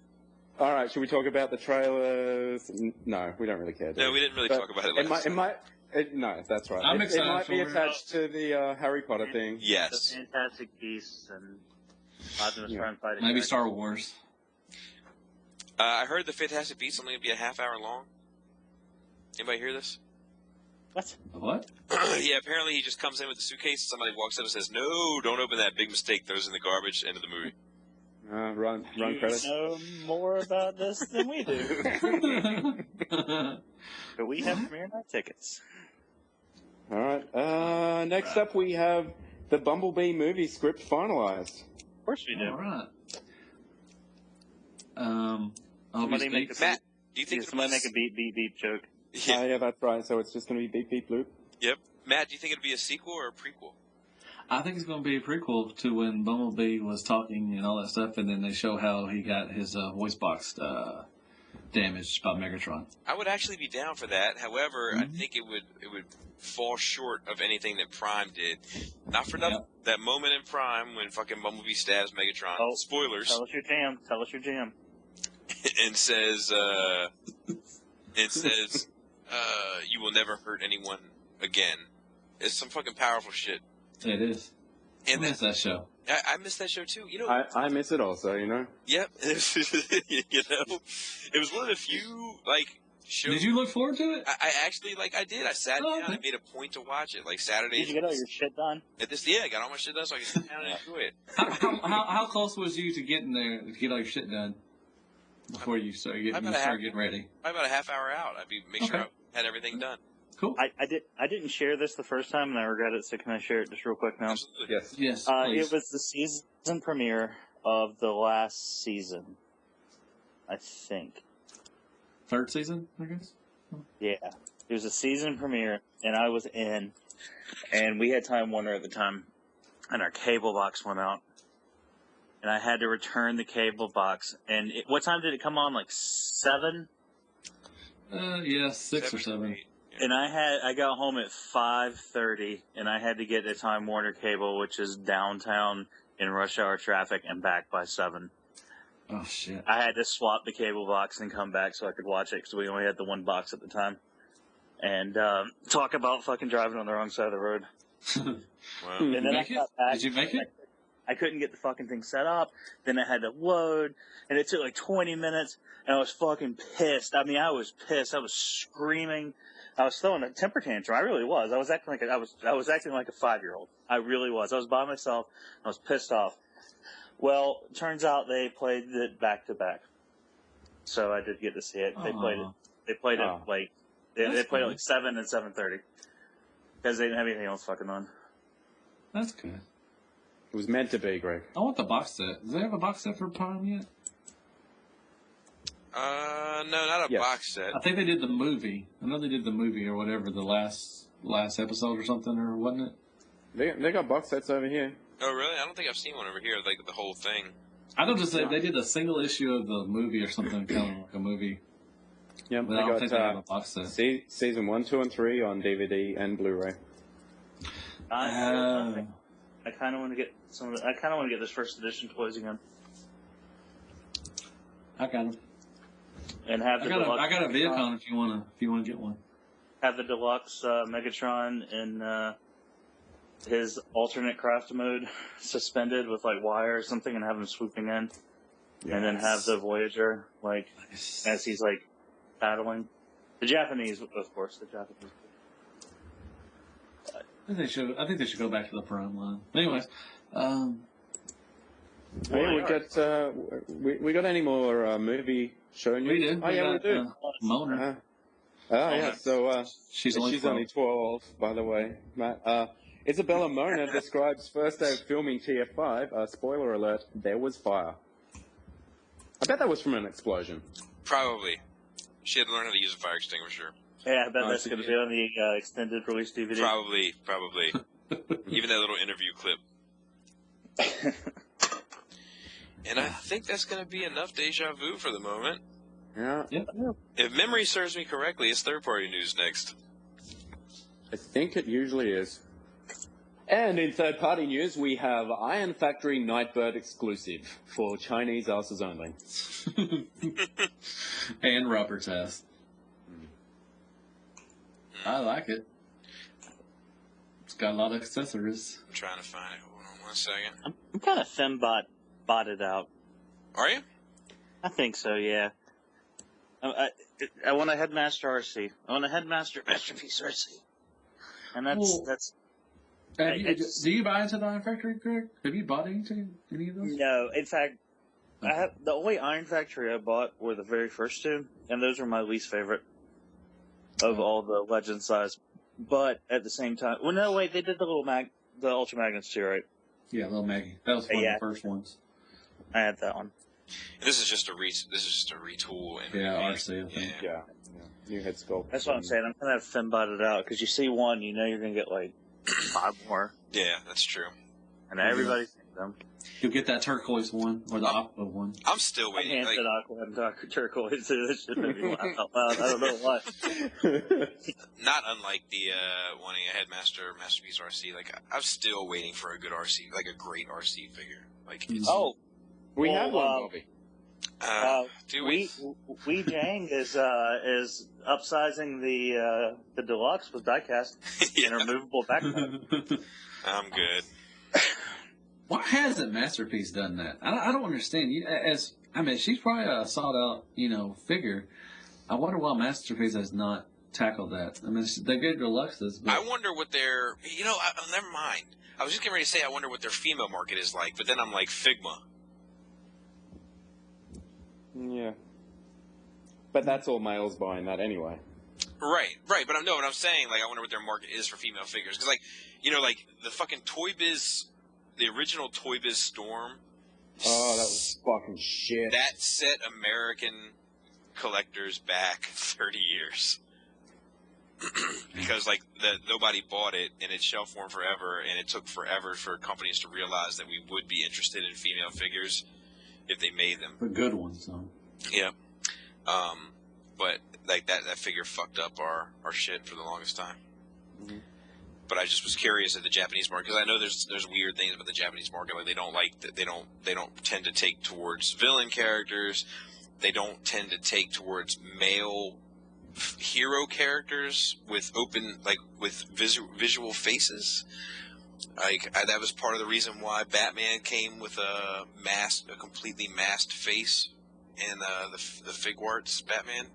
All right, should we talk about the trailers? No, we don't really care. No, we didn't really talk about it. No, that's right. I'm excited it might be for it. attached to the Harry Potter thing. Yes. The Fantastic Beasts and Optimus Prime fighting. Maybe Star Wars. I heard the Fantastic Beasts only going to be a half hour long. Anybody hear this? What? Yeah, apparently he just comes in with a suitcase, somebody walks up and says, "No, don't open that, big mistake, throws in the garbage," end of the movie. Run credits. You know more about this than we do. But we have premiere night tickets. All right. Next up, we have the Bumblebee movie script finalized. Of course we do. All right. Somebody make a Matt, do you think somebody make a beep beep beep joke? Yeah. Yeah, that's right. So it's just going to be beep beep bloop. Yep. Matt, do you think it'll be a sequel or a prequel? I think it's going to be a prequel to when Bumblebee was talking and all that stuff, and then they show how he got his voice box damaged by Megatron. I would actually be down for that. However, I think it would fall short of anything that Prime did. Not for nothing. Yep. That moment in Prime when fucking Bumblebee stabs Megatron. Oh, spoilers. Tell us your jam. and says, "You will never hurt anyone again." It's some fucking powerful shit. It is. And I miss that show. I miss that show too. I miss it also. You know. Yep. It was one of the few shows. Did you look forward to it? I actually I did. I sat down and made a point to watch it. Like Saturdays. Did you get all your shit done? I got all my shit done so I could sit down and enjoy it. How close was you to getting there to get all your shit done before you started getting ready? Probably about a half hour out. Make sure I had everything done. Cool. I didn't share this the first time, and I regret it. So can I share it just real quick now? Absolutely. Yes. It was the season premiere of the last season, I think. Third season, I guess. Yeah, it was a season premiere, and I was in, and we had Time Warner at the time, and our cable box went out, and I had to return the cable box. And what time did it come on? 7? 6 or 7. And I got home at 5:30, and I had to get to Time Warner Cable, which is downtown in rush hour traffic, and back by 7. Oh shit! I had to swap the cable box and come back so I could watch it because we only had the one box at the time. And talk about fucking driving on the wrong side of the road. Wow. And then I got back. Did you make it? I couldn't get the fucking thing set up. Then I had to load, and it took like 20 minutes, and I was fucking pissed. I mean, I was pissed. I was screaming. I was throwing a temper tantrum. I really was. I was acting like I was acting like a 5-year-old. I really was. I was by myself. I was pissed off. Well, turns out they played it back to back, so I did get to see it. They played it. They played it late. They played it like 7 and 7:30 because they didn't have anything else fucking on. That's good. It was meant to be, Greg. I want the box set. Does they have a box set for Prime yet? No, not a box set. I think they did the movie. I know they did the movie or whatever, the last episode or something, or wasn't it? They got box sets over here. Oh, really? I don't think I've seen one over here, like the whole thing. I don't just say they did a single issue of the movie or something, kind of like a movie. Yeah, But I don't think they have a box set. Season 1, 2, and 3 on DVD and Blu-ray. I kind of want to get I kind of want to get this first edition toys again. I got them. And have the deluxe. I got a Viacom if you wanna get one. Have the deluxe Megatron in his alternate craft mode suspended with like wire or something, and have him swooping in, and then have the Voyager as he's like paddling. The Japanese, of course, the Japanese. I think they should go back to the Prime line. Anyways, we got any more movie show news? we do. Oh, yeah, we do. Moner. Yeah, so She's only 12, by the way, Matt. Isabela Moner describes first day of filming TF5. Spoiler alert, there was fire. I bet that was from an explosion. Probably. She had to learn how to use a fire extinguisher. Yeah, I bet that's going to be on the extended release DVD. Probably. Even that little interview clip. And I think that's going to be enough deja vu for the moment. Yeah. If memory serves me correctly, it's third-party news next. I think it usually is. And in third-party news, we have Iron Factory Nightbird exclusive for Chinese asses only. And rubber test. I like it. It's got a lot of accessories. I'm trying to find it. Hold on 1 second. I'm kind of fembotted out. Are you? I think so, yeah. I want a Headmaster RC. I want a Headmaster Masterpiece RC. And that's. Do you buy into the Iron Factory, Greg? Have you bought into any of those? No, in fact, the only Iron Factory I bought were the very first two, and those were my least favorite of all the Legend size. But at the same time, well, no, wait, they did the Ultra Magnets too, right? Yeah, Little Maggie. That was one of the first ones. I had that one. And this is just a retool. And RC, I think. Yeah. New head sculpt. That's what I'm saying. I'm kind of fembotted out because you see one, you know you're gonna get like 5 more. Yeah, that's true. And everybody's seen them. You'll get that turquoise one or the aqua one. I'm still waiting. I said aqua and turquoise. This should make me laugh out loud. I don't know why. Not unlike the wanting a Headmaster Masterpiece RC. Like I'm still waiting for a good RC, like a great RC figure. Like it's, we have one, Bobby. Do we? Wee Jang is upsizing the deluxe with diecast and removable backpack. I'm good. Why hasn't Masterpiece done that? I don't understand. She's probably a sought out, figure. I wonder why Masterpiece has not tackled that. I mean, they're good deluxes. But... I wonder what their, never mind. I was just getting ready to say I wonder what their female market is like, but then I'm like Figma. Yeah. But that's all males buying that anyway. Right. But what I'm saying, I wonder what their market is for female figures. Because, the fucking Toy Biz, the original Toy Biz Storm. Oh, that was fucking shit. That set American collectors back 30 years. Because, nobody bought it, and it shelf warmed forever, and it took forever for companies to realize that we would be interested in female figures if they made them. The good ones, though. Yeah. But that figure fucked up our shit for the longest time. Mm-hmm. But I just was curious at the Japanese market because I know there's weird things about the Japanese market. Like they don't tend to take towards villain characters. They don't tend to take towards male hero characters with visual faces. That was part of the reason why Batman came with a completely masked face in the Figuarts Batman,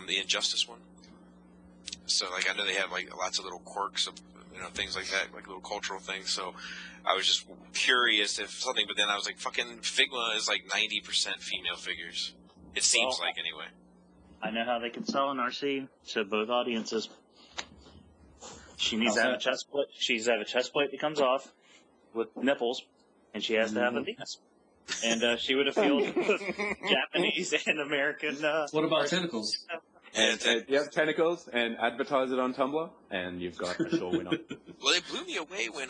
the Injustice one. So, like, I know they have like lots of little quirks of things like that, like little cultural things. So, I was just curious if something, but then I was like, fucking Figma is like 90% female figures. It seems like anyway. I know how they can sell an RC to both audiences. She needs to have a chest plate. She needs to have a chest plate that comes off with nipples, and she has to have a penis. And she would appeal to Japanese and American. What about tentacles? And you have tentacles, and advertise it on Tumblr, and you've got a sure winner. Well, it blew me away when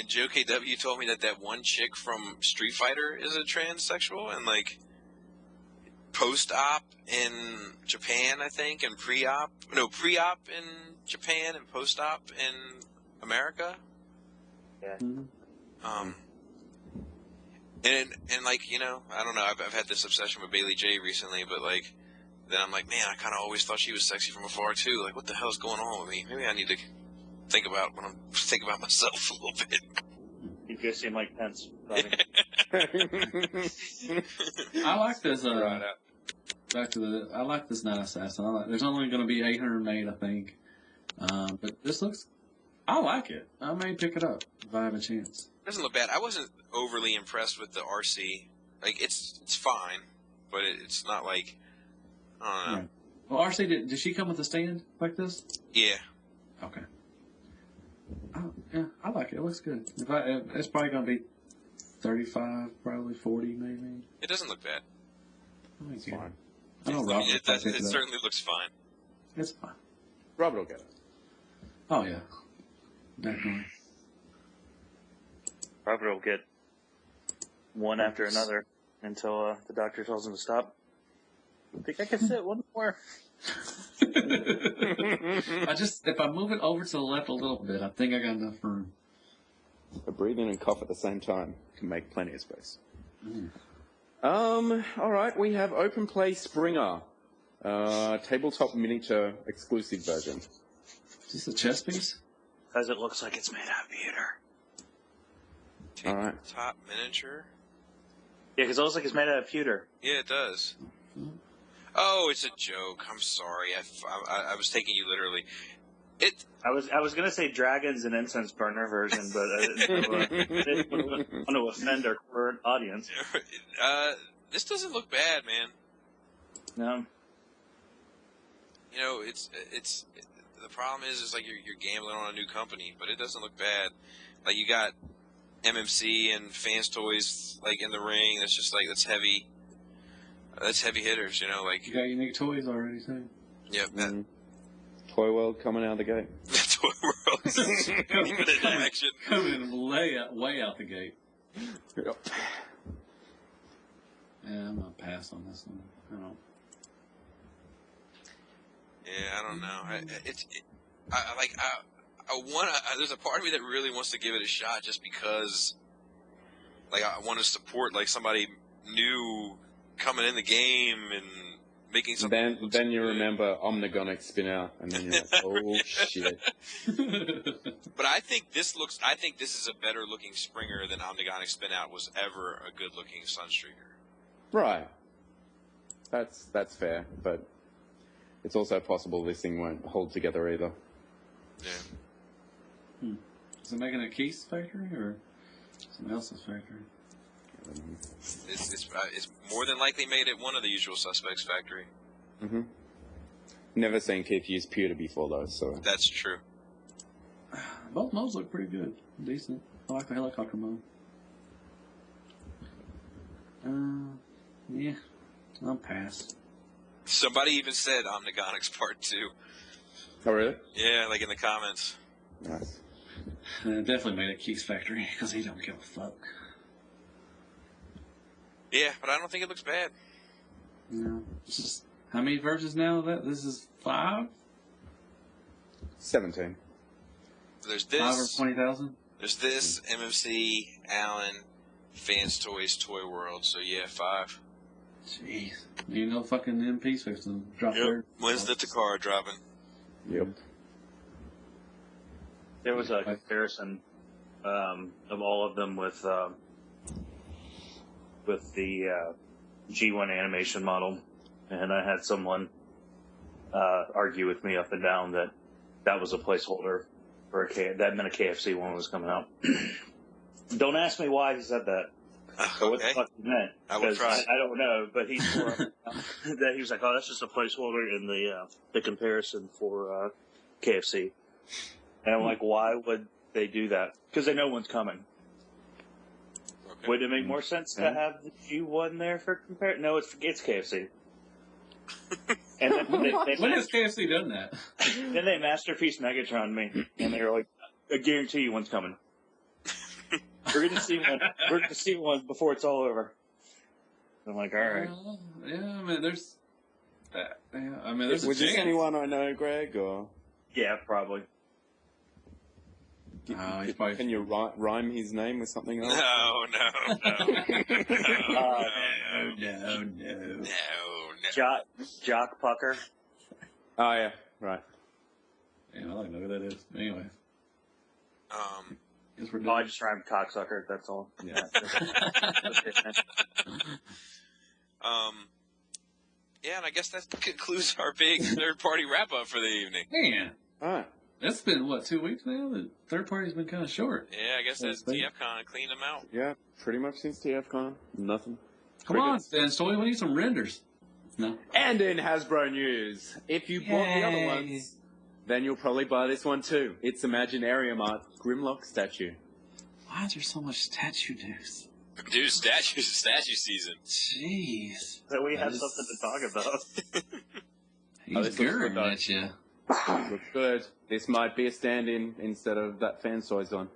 Joe KW told me that one chick from Street Fighter is a transsexual, and like post-op in Japan, I think, and pre-op in Japan and post-op in America. Yeah. And like, I don't know, I've had this obsession with Bailey J recently, but like, then I'm like, man, I kind of always thought she was sexy from afar too. Like, what the hell is going on with me? Maybe I need to think about myself a little bit. You guys seem like Pence. I like this. I like this Night Assassin. There's only going to be 800 made, I think. But this looks. I like it. I may pick it up if I have a chance. It doesn't look bad. I wasn't overly impressed with the RC. Like, it's fine, but it's not like. I don't know. Yeah. Well, RC, did she come with a stand like this? Yeah. Okay. Yeah, I like it. It looks good. It's probably going to be 35, probably 40, maybe. It doesn't look bad. It's fine. I know Robert. It certainly looks fine. It's fine. Robert will get it. Oh yeah, definitely. Robert will get one after another until the doctor tells him to stop. I think I can sit one more. If I move it over to the left a little bit, I think I got enough room. Breathe in and cough at the same time can make plenty of space. All right, we have OpenPlay Springer, tabletop miniature exclusive version. Is this a chess piece? Because it looks like it's made out of pewter. All right. Top miniature. Yeah, because it looks like it's made out of pewter. Yeah, it does. Oh, it's a joke. I'm sorry. I was taking you literally. I was gonna say dragons and incense burner version, but I didn't want to offend our current audience. This doesn't look bad, man. No. The problem is like you're gambling on a new company, but it doesn't look bad. Like, you got MMC and Fans Toys like in the ring. That's just like that's heavy. That's heavy hitters, like. You got unique toys already, too. Yep. Toy World coming out of the gate. Toy World coming into action. Coming way out the gate. Yep. Yeah, I'm gonna pass on this one. Yeah, I don't know. There's a part of me that really wants to give it a shot just because, like, I want to support like somebody new coming in the game and making something. Then you remember Omnigonic spin out, and then you're like, oh shit. But I think this is a better looking Springer than Omnigonic spin out was ever a good looking Sunstreaker. Right. That's fair, but it's also possible this thing won't hold together either. Yeah. Is it making a Keith's factory or somebody else's factory? It's more than likely made at one of the usual suspects' factory. Mm-hmm. Never seen Keith use pewter before though, so. That's true. Both modes look pretty good, decent. I like the helicopter mode. Yeah, I'll pass. Somebody even said Omnigonic's Part 2. Oh, really? Yeah, like in the comments. Nice. Definitely made at Keith's factory, because he don't give a fuck. Yeah, but I don't think it looks bad. No. It's just, how many versions now of that? This is 5? 17. There's this. 5 or 20,000? There's this, MMC, Allen, Fans Toys, Toy World, so yeah, 5. Jeez. Fucking MP's supposed to drop there. When's the Takara dropping? Yep. There was a comparison of all of them with the G1 animation model, and I had someone argue with me up and down that was a placeholder for that meant a KFC one was coming out. Don't ask me why he said that. Or what the fuck he meant. I will try. I don't know, but he's that he was like, oh, that's just a placeholder in the comparison for KFC. And I'm like, why would they do that? Because they know one's coming. Okay. Would it make more sense to have the G1 there for compare? No, it's KFC. And then when has KFC done that? Then they Masterpiece Megatron me, and they were like, I guarantee you one's coming. We're gonna see one. We're gonna see one before it's all over. I'm like, all right. Yeah, I mean, there's. There's. Was this anyone I know, Greg? Or yeah, probably. Can you rhyme his name with something else? No. Jock Pucker. Oh yeah, right. Yeah, I don't know who that is. Anyway. I just rhymed cocksucker. That's all. Yeah. Yeah, and I guess that concludes our big third-party wrap-up for the evening. Man. All right. It's been, 2 weeks now? The third party's been kind of short. Yeah, I guess that's TFCon cleaned them out. Yeah, pretty much since TFCon. Nothing. Come on, Stan Story, we need some renders. No. And in Hasbro news, if you bought the other ones, then you'll probably buy this one too. It's Imaginarium Art Grimlock STATUE. Why is there so much statue news? Dude, statue season. Jeez. So we have something to talk about. He's gurring at you. Looks good. This might be a stand-in instead of that fan size one.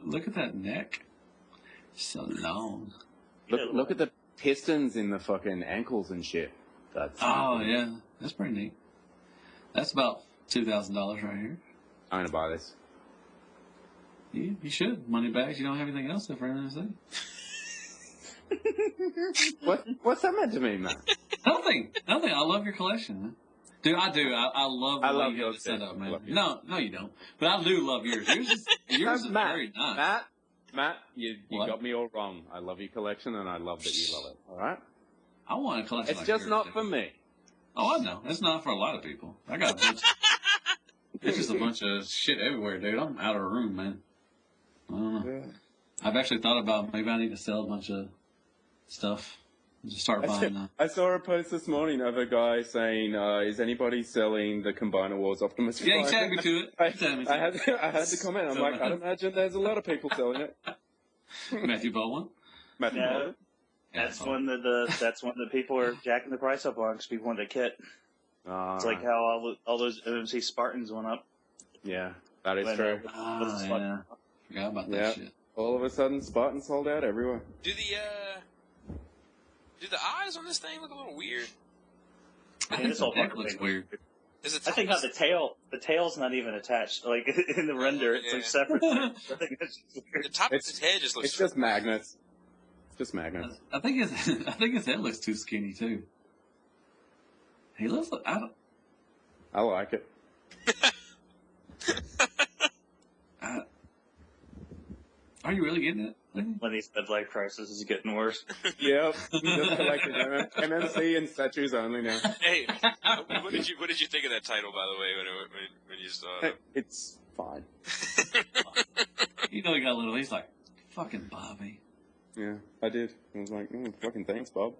Look at that neck. So long. Look at the pistons in the fucking ankles and shit. Yeah. That's pretty neat. That's about $2,000 right here. I'm going to buy this. Yeah, you should. Money bags. You don't have anything else for anything to say. What's that meant to mean, man? Nothing. I love your collection, man. Dude, I do. I love the way you have it set up, man. No, you don't. But I do love yours. Yours is very nice. Matt, you got me all wrong. I love your collection, and I love that you love it. All right? I want a collection. It's just not for me. Oh, I know. It's not for a lot of people. I got a bunch. It's just a bunch of shit everywhere, dude. I'm out of room, man. I don't know. Yeah. I've actually thought about maybe I need to sell a bunch of stuff. Just start buying. I saw a post this morning of a guy saying, "Is anybody selling the Combiner Wars Optimus Prime?" Yeah, he tagged me to it. I had to comment. I'm like, I'd imagine there's a lot of people selling it. Matthew bought one. Matthew bought it. That's when the people are jacking the price up on because people want a kit. It's like how all those MMC Spartans went up. Yeah, that is true. Yeah. Forgot about that shit. All of a sudden, Spartans sold out everywhere. Do the eyes on this thing look a little weird? I think the neck looks weird. I think how the tail's not even attached. Like in the render, it's like separate. I think that's just weird. The top of his head just looks. It's just magnets. I think his head looks too skinny too. He looks like I like it. Are you really getting it? When he said life crisis is getting worse. Yep. Just collecting MMC and statues only now. Hey, what did you think of that title, by the way, when you saw it? It's fine. You know, he got a little. He's like, fucking Bobby. Yeah, I did. I was like, fucking thanks, Bob.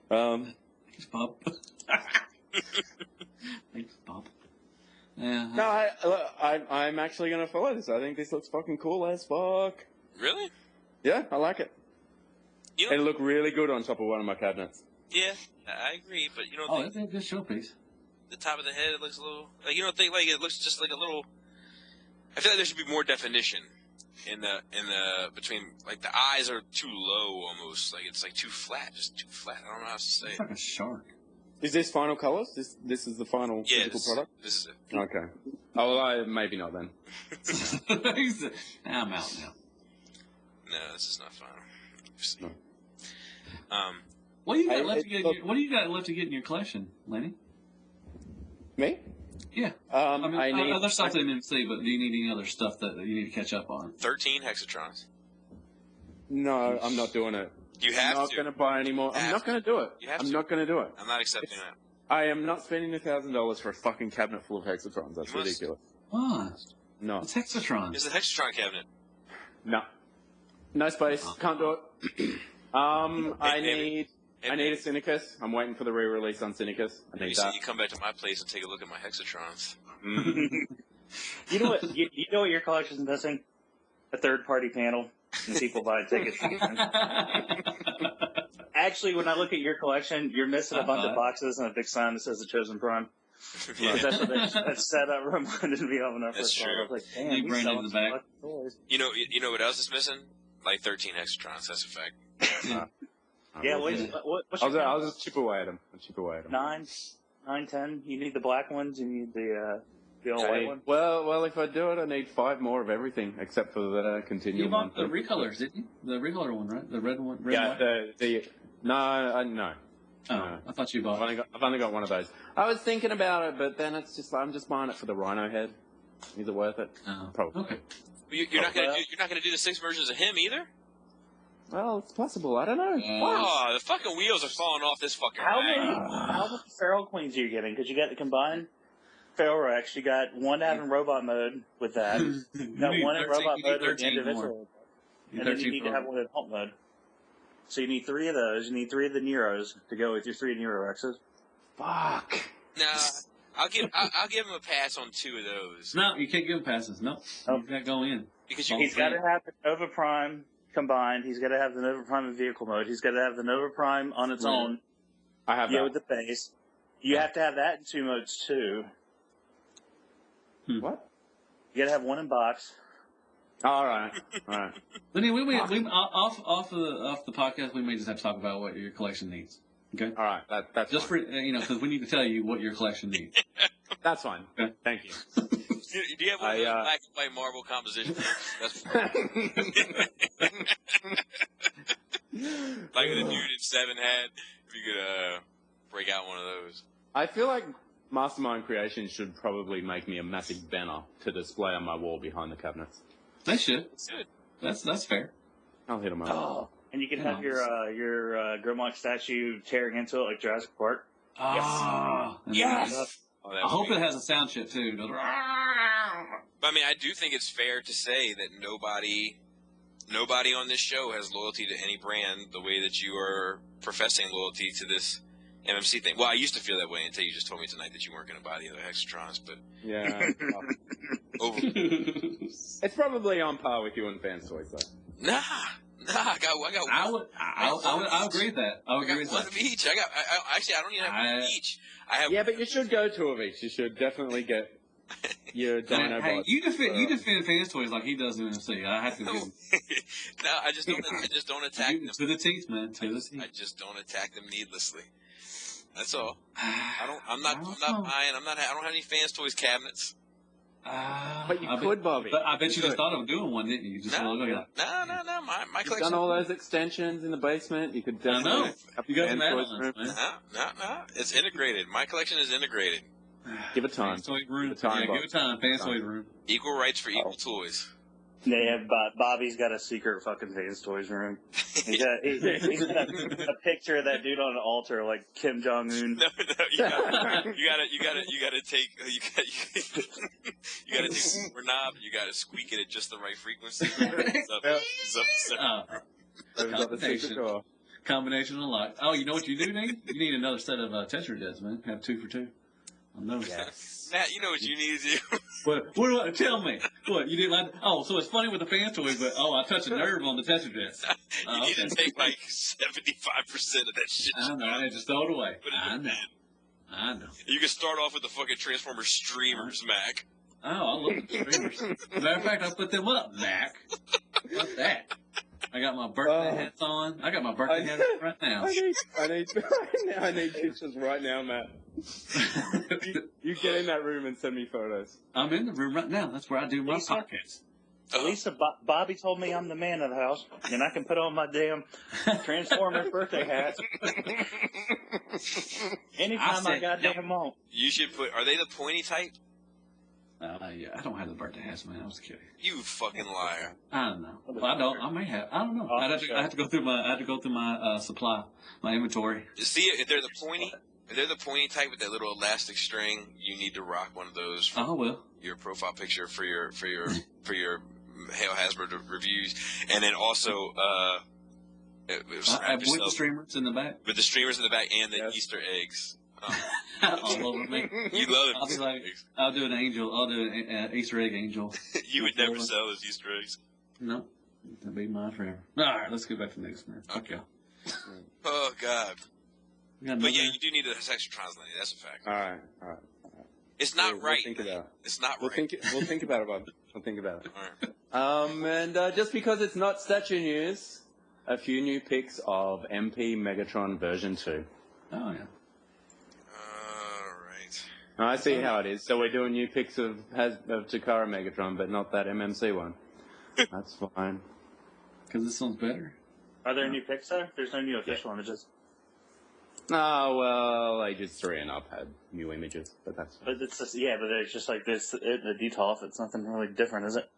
Thanks, Bob. Thanks, Bob. Yeah. No, I'm actually gonna follow this. I think this looks fucking cool as fuck. Really? Yeah, I like it. It'll look really good on top of one of my cabinets. Yeah, I agree, but you don't think... it's a good showpiece. The top of the head, it looks a little... Like, you don't think, like, it looks just like a little... I feel like there should be more definition in the between, like, the eyes are too low, almost. Like, it's, like, too flat, just too flat. I don't know how to say it. It's like a shark. Is this final colors? This is the final physical product? This is it. Okay. Oh, well, maybe not then. I'm out now. No, this is not final. No. What do you got left to get? What do you got left to get in your collection, Lenny? Me? Yeah. I need other stuff than MMC, but do you need any other stuff that you need to catch up on? 13 Hexatrons. No, I'm not doing it. You have I'm not to. going to buy any more. I'm not going to do it. You have I'm to. not going to do it. I'm not accepting that. I am not spending $1,000 for a fucking cabinet full of Hexatrons. That's ridiculous. What? No. It's Hexatron. It's a Hexatron cabinet. No. No space. Can't do it. I need a Synicus. I'm waiting for the re-release on Synicus. I need that. You come back to my place and take a look at my Hexatrons. You know what? You know what your collection's missing? A third-party panel, and people buy tickets. Actually, when I look at your collection, you're missing a bunch of boxes and a big sign that says The Chosen Prime. Yeah. That's what that setup reminded me of when I first saw it. I was like, damn, You bring it in the back. You know what else is missing? Like 13 Hexatrons. That's a fact. Yeah, what's your I'll just chip away at them. 9, 10. You need the black ones. You need the all white one. Well, if I do it, I need 5 more of everything except for the continuum. You bought the recolors, didn't you? The recolor one, right? The red one. Red Yeah, white? no. Oh, I thought you bought. I've only got one of those. I was thinking about it, but then it's just I'm just buying it for the Rhino head. Is it worth it? Oh, Probably. okay. You're not gonna do the 6 versions of him either. Well, it's possible. I don't know. Oh, the fucking wheels are falling off this fucking How ride. many Feral Queens are you getting? Because you got the combined Feral Rex. You got one to have in robot mode with that. You got one in robot mode with the individual. And then you need to have one in Hulk mode. So you need 3 of those. You need 3 of the Neros to go with your 3 Nero Rexes. Fuck. Nah, I'll give him a pass on 2 of those. No, you can't give him passes. No, you've got to go in. Because He's got to have the Nova Prime combined. He's got to have the Nova Prime in vehicle mode. He's got to have the Nova Prime on its own. I have that. with the base. You have to have that in 2 modes too. What? You got to have one in box. All right. I mean, we off the podcast, we may just have to talk about what your collection needs. Okay. All right. That's just fine. for because we need to tell you what your collection needs. That's fine. Okay. Thank you. Do you have one of those black and white marble compositions? That's like the dude in 7 had. If you could break out one of those. I feel like Mastermind Creations should probably make me a massive banner to display on my wall behind the cabinets. They should. Good. That's fair. I'll hit them up. Oh. And you can have your Grimlock statue tearing into it like Jurassic Park. Yes. Oh, I hope it has a sound chip too. But I mean, I do think it's fair to say that nobody on this show has loyalty to any brand the way that you are professing loyalty to this MMC thing. Well, I used to feel that way until you just told me tonight that you weren't going to buy the other Hexatrons, but Yeah. over. It's probably on par with you and Fans Toys, though. Nah, I got. I agree with that. I agree with one that. of each. I don't even have one of each. I have. Yeah, but you should go 2 of each. You should definitely get your Dino Hey, bots. you defend Fans Toys like he does in MC. I have to give him. No, I just don't attack them. To the teeth, man. To the teeth. I just don't attack them needlessly. That's all. I don't have any Fans Toys cabinets. But you could, Bobby. But I bet you just thought of doing one, didn't you? Just No. look at My You've collection. done all those extensions in the basement. You could I definitely. know. You got some Fans Toys add-ons, room. man. No. It's integrated. My collection is integrated. Give it time. Fans Toys room. Give it time, Give it time. Fans Toys room. Equal rights for equal toys. They have Bobby's got a secret fucking Fans Toys room. He's got a picture of that dude on an altar like Kim Jong Un. No, you gotta take the knob. You gotta squeak it at just the right frequency. Combination of lock. Oh, you know what you do need? You need another set of Tetra Jets, man. Have 2 for 2 on those. Yes. Matt, you know what you need to do. What do I tell me? What you didn't like? Oh, so it's funny with the Fan Toys, but I touched a nerve on the Tetra Jets. You need to take like 75% of that shit. I know. I just throw it away. Put it in the bin. I know. You can start off with the fucking Transformers streamers, Mac. Oh, I love the streamers. As a matter of fact, I put them up, Mac. What's that? I got my birthday hats on. I got my birthday hat on right now. I need pictures right now, Matt. You get in that room and send me photos. I'm in the room right now. That's where I do my podcasts. At least Bobby told me I'm the man of the house, and I can put on my damn Transformers birthday hat anytime I goddamn want. You should put. Are they the pointy type? Yeah, I don't have the birthday hats, man. I was kidding. You fucking liar. I don't know. Well, I don't. I may have. I don't know. I have to go through my supply, my inventory. See, if they're the pointy type with that little elastic string, you need to rock one of those. For your profile picture for your Hail Hasbro reviews, and then also with the streamers in the back. With the streamers in the back and the Easter eggs. All over me. You love it. I'll be like, I'll do an angel. I'll do an Easter egg angel. You would never sell those Easter eggs. No, that'd be mine forever. All right, let's get back to next man. Fuck y'all. Oh God. But yeah, you do need a section translating. That's a fact. All right. It's not right. We'll think about it. It's not We'll right. We'll think about it, bud. We'll think about it. All right. And just because it's not statue news, a few new pics of MP Megatron version 2. Oh yeah. I see how it is. So we're doing new pics of Takara Megatron, but not that MMC one. That's fine. Because this one's better. Are there new pics there? There's no new official images. Oh, well, Ages 3 and up had new images, but that's fine. But it's just, but it's just like this, the detail off. It's nothing really different, is it?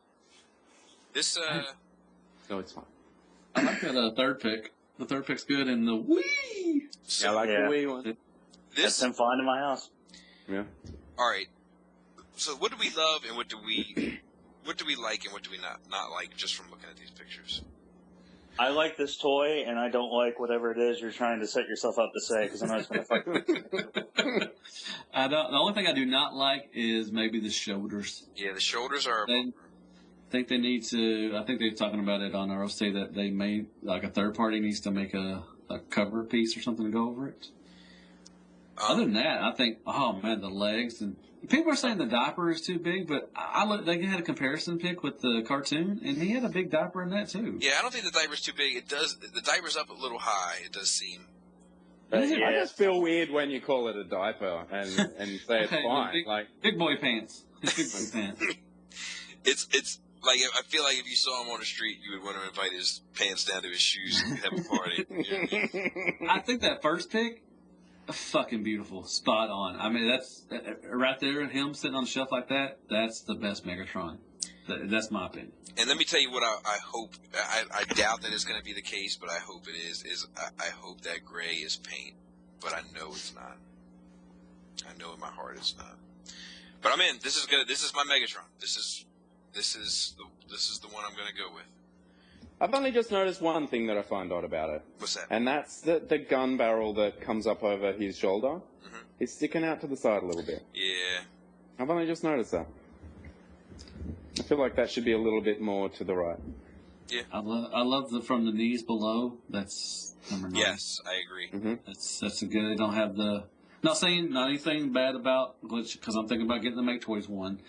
This, No, it's fine. I like that third pick. The third pick's good, and the Wii! I like the Wii one. That's them flying to my house. Yeah. All right. So what do we love and what do we like and what do we not like just from looking at these pictures? I like this toy, and I don't like whatever it is you're trying to set yourself up to say, because I'm not going to fuck with you. The only thing I do not like is maybe the shoulders. Yeah, the shoulders are... I think they need to... I think they're talking about it on ROC that they made... Like a third party needs to make a cover piece or something to go over it. Other than that, I think, oh man, the legs and people are saying the diaper is too big, but they had a comparison pic with the cartoon, and he had a big diaper in that too. Yeah, I don't think the diaper's too big. The diaper's up a little high. It does seem. I just feel weird when you call it a diaper and say it's fine. Big boy pants. Big boy pants. It's like I feel like if you saw him on the street, you would want to invite his pants down to his shoes and have a party. You know? I think that first pic. Fucking beautiful, spot on. I mean, that's right there. Him sitting on the shelf like that. That's the best Megatron. That's my opinion. And let me tell you what I hope. I doubt that it's going to be the case, but I hope it is. I hope that gray is paint, but I know it's not. I know in my heart it's not. But I'm in. This is good. This is my Megatron. This is the one I'm going to go with. I've only just noticed one thing that I find odd about it. What's that? And that's the gun barrel that comes up over his shoulder. Mm-hmm. It's sticking out to the side a little bit. Yeah. I've only just noticed that. I feel like that should be a little bit more to the right. Yeah. I love the from the knees below. That's number 9. Yes, I agree. Mm-hmm. That's a good. They don't have the. Not anything bad about Glitch because I'm thinking about getting the Make Toys one.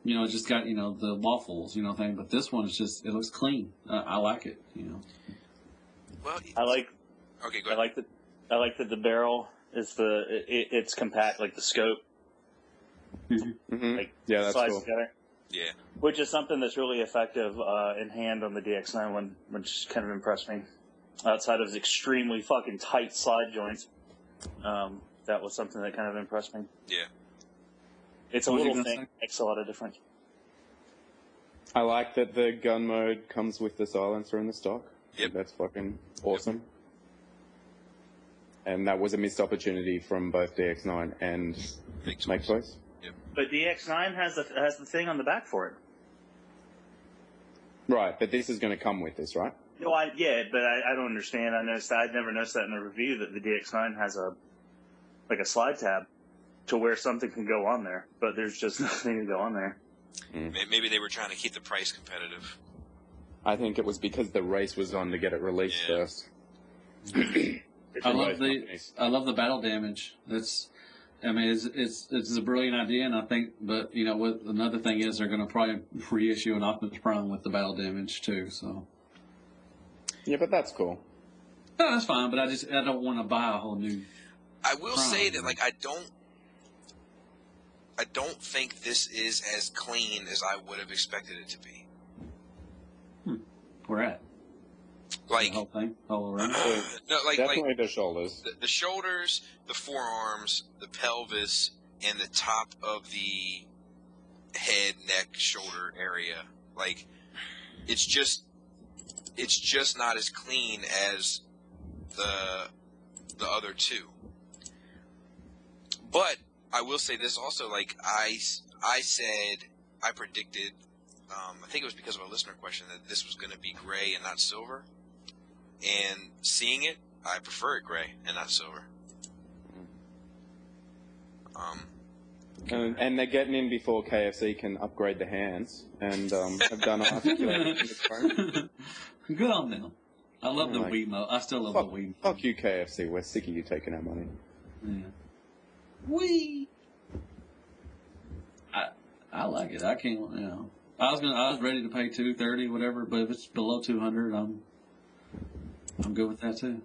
It's just got, the waffles, thing. But this one is just, it looks clean. I like it, Well, Okay, go ahead. I like that the barrel is it's compact, like the scope. Mm-hmm. Like, yeah, that's slides cool. together. Yeah. Which is something that's really effective in hand on the DX9 one, which kind of impressed me. Outside of the extremely fucking tight slide joints, that was something that kind of impressed me. Yeah. It's a little thing, makes a lot of difference. I like that the gun mode comes with the silencer in the stock. Yep. That's fucking awesome. Yep. And that was a missed opportunity from both DX9 and Make Toys. Yep. But DX9 has the thing on the back for it. Right, but this is going to come with this, right? No, but I don't understand. I'd never noticed that in the review that the DX9 has a slide tab to where something can go on there, but there's just nothing to go on there. Maybe they were trying to keep the price competitive. I think it was because the race was on to get it released first. I love the battle damage. It's a brilliant idea, and I think, but what another thing is they're going to probably reissue an Optimus Prime with the battle damage too. So yeah, but that's cool. No, that's fine, but I don't want to buy a whole new. I will say that I don't think this is as clean as I would have expected it to be. Where at? Like the whole thing, all around. Definitely the shoulders. The shoulders, the forearms, the pelvis, and the top of the head, neck, shoulder area. Like, it's just not as clean as the other two. But I will say this also, like I predicted, I think it was because of a listener question, that this was going to be gray and not silver. And seeing it, I prefer it gray and not silver. And they're getting in before KFC can upgrade the hands and have done articulated. Good on them. I love the Wiimote. I still love the Wiimote. Fuck you, KFC. We're sick of you taking our money. Yeah. Wee. I like it. I can't. You know, I was ready to pay $230, whatever. But if it's below $200, I'm good with that too.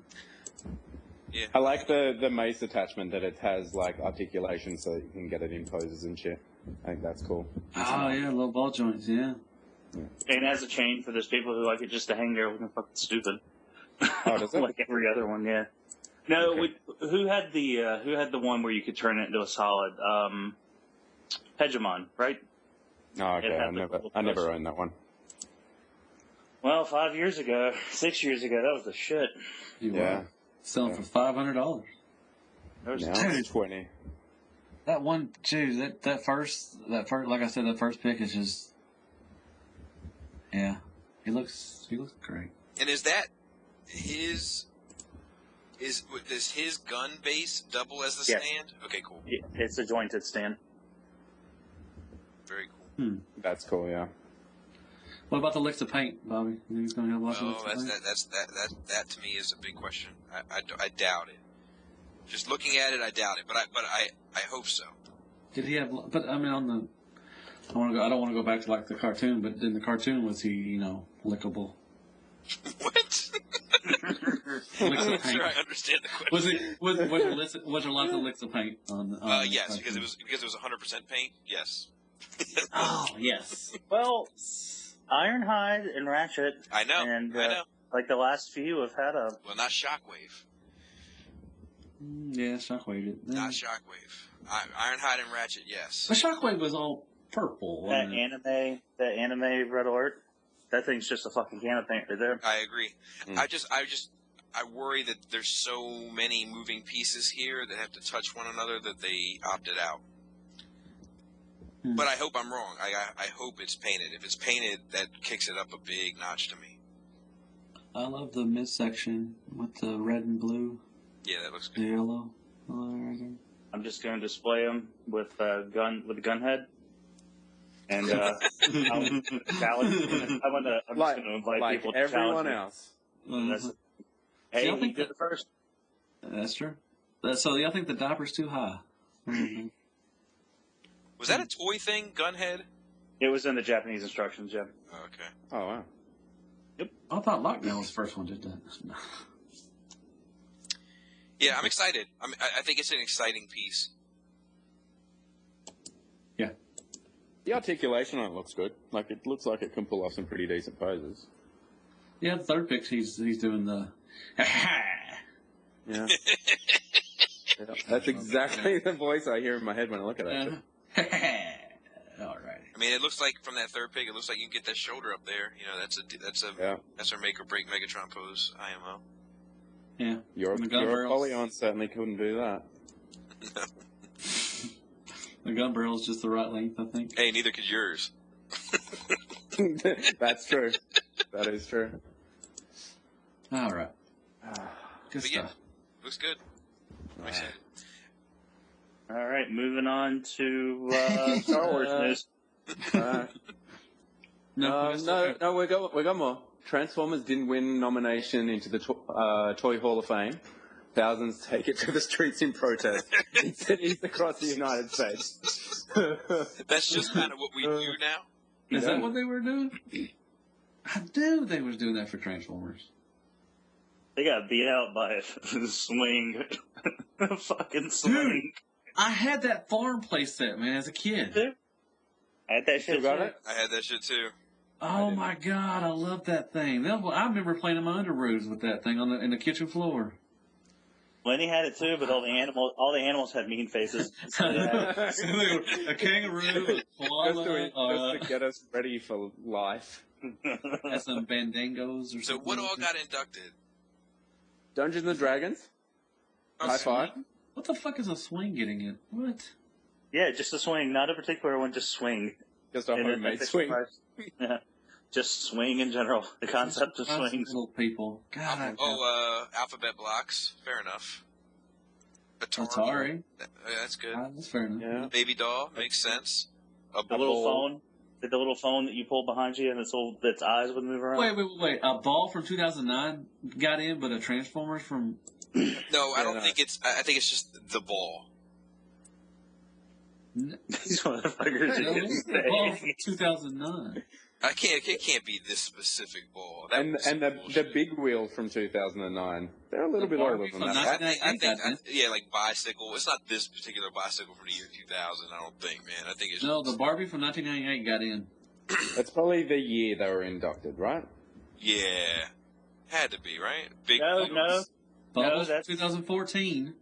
Yeah. I like the mace attachment that it has like articulation so you can get it in poses and shit. I think that's cool. Oh yeah, little ball joints. Yeah. And as a chain for those people who like it just to hang there looking fucking stupid. Oh, does it? Like every other one, yeah. No, Okay. who had the one where you could turn it into a solid? Hegemon, right? Oh, okay. I never owned that one. Well, 6 years ago, that was the shit. Yeah. Selling for $500. That was Now it's 20. That one, dude. That first, like I said, that first pick is just, yeah. He looks great. And is that his? Does his gun base double as the Yes. stand? Okay, cool. Yeah, it's a jointed stand. Very cool. That's cool, yeah. What about the licks of paint, Bobby? You think he's going to have lots of licks of paint? That to me is a big question. I doubt it. Just looking at it, I doubt it. But I hope so. Did he have? But I mean, I don't want to go back to like the cartoon. But in the cartoon, was he, lickable? What? I'm not sure I understand the question. Was there lots of licks of paint on? Yes, the because it was 100% paint. Yes. Oh yes. Well, Ironhide and Ratchet. I know. And I know. like the last few have had a. Well, not Shockwave. Yeah, Shockwave did. Yeah. Not Shockwave. Ironhide and Ratchet, yes. But Shockwave was all purple. That anime Red Alert. That thing's just a fucking can of paint right there. I agree. I worry that there's so many moving pieces here that have to touch one another that they opted out. But I hope I'm wrong. I hope it's painted. If it's painted, that kicks it up a big notch to me. I love the midsection with the red and blue. Yeah, that looks The good. yellow. I'm just going to display them with a gun head. And I'm just going to invite people to everyone challenge me. else. Hey, See, I think you did it first. That's true. So y'all think the diaper's too high? Was that a toy thing, Gunhead? It was in the Japanese instructions, yeah. Oh, okay. Oh, wow. I thought Lockdown was the first one did that. Yeah, I'm excited. I think it's an exciting piece. Yeah. The articulation on it looks good. Like, it looks like it can pull off some pretty decent poses. Yeah, the third pick, he's doing the. Yeah. That's exactly the voice I hear in my head when I look at that shit. All right. I mean, it looks like from that third pick, it looks like you can get that shoulder up there. That's our make or break Megatron pose, IMO. Yeah. Your Polygon certainly couldn't do that. The gun barrel's just the right length, I think. Hey, neither could yours. That's true. That is true. All right. Good But yeah, stuff. looks good. I'm excited. All right, moving on to Star Wars news. No, we got more. Transformers didn't win nomination into the Toy Hall of Fame. Thousands take it to the streets in protest in cities across the United States. That's just kind of what we do now. Is that what they were doing? I knew they was doing that for Transformers. They got beat out by a swing. A fucking swing. Dude, I had that farm playset, man, as a kid. I had that shit. got it? I had that shit too. Oh my god, I love that thing. I remember playing in my underoos with that thing in the kitchen floor. Lenny had it too, but all the animals had mean faces. So they had- A kangaroo, a koala, Just to get us ready for life. and some bandangos or So something. what all got inducted? Dungeons and Dragons. Okay. High five. What the fuck is a swing getting in? What? yeah, just a swing, not a particular one, just swing. Just a And then homemade the swing. yeah, just swing in general. The concept of swings. Little people. God. Alphabet blocks. Fair enough. Atari. That's good. That's fair enough. Yeah. Baby doll makes sense. A The little ball. phone. The little phone that you pull behind you and its eyes would move around. Wait. A ball from 2009 got in, but a Transformers from... No, I don't think it's. I think it's just the ball. These motherfuckers. No, it's the ball from 2009. It can't be this specific ball. That And was the bullshit. big wheel from 2009. They're a little bit older than from that. Yeah, like bicycle. It's not this particular bicycle from the year 2000. I don't think, man. I think it's No, the Barbie from 1998 got in. That's probably the year they were inducted, right? Yeah, had to be right. Big No. Bubbles that's- from 2014.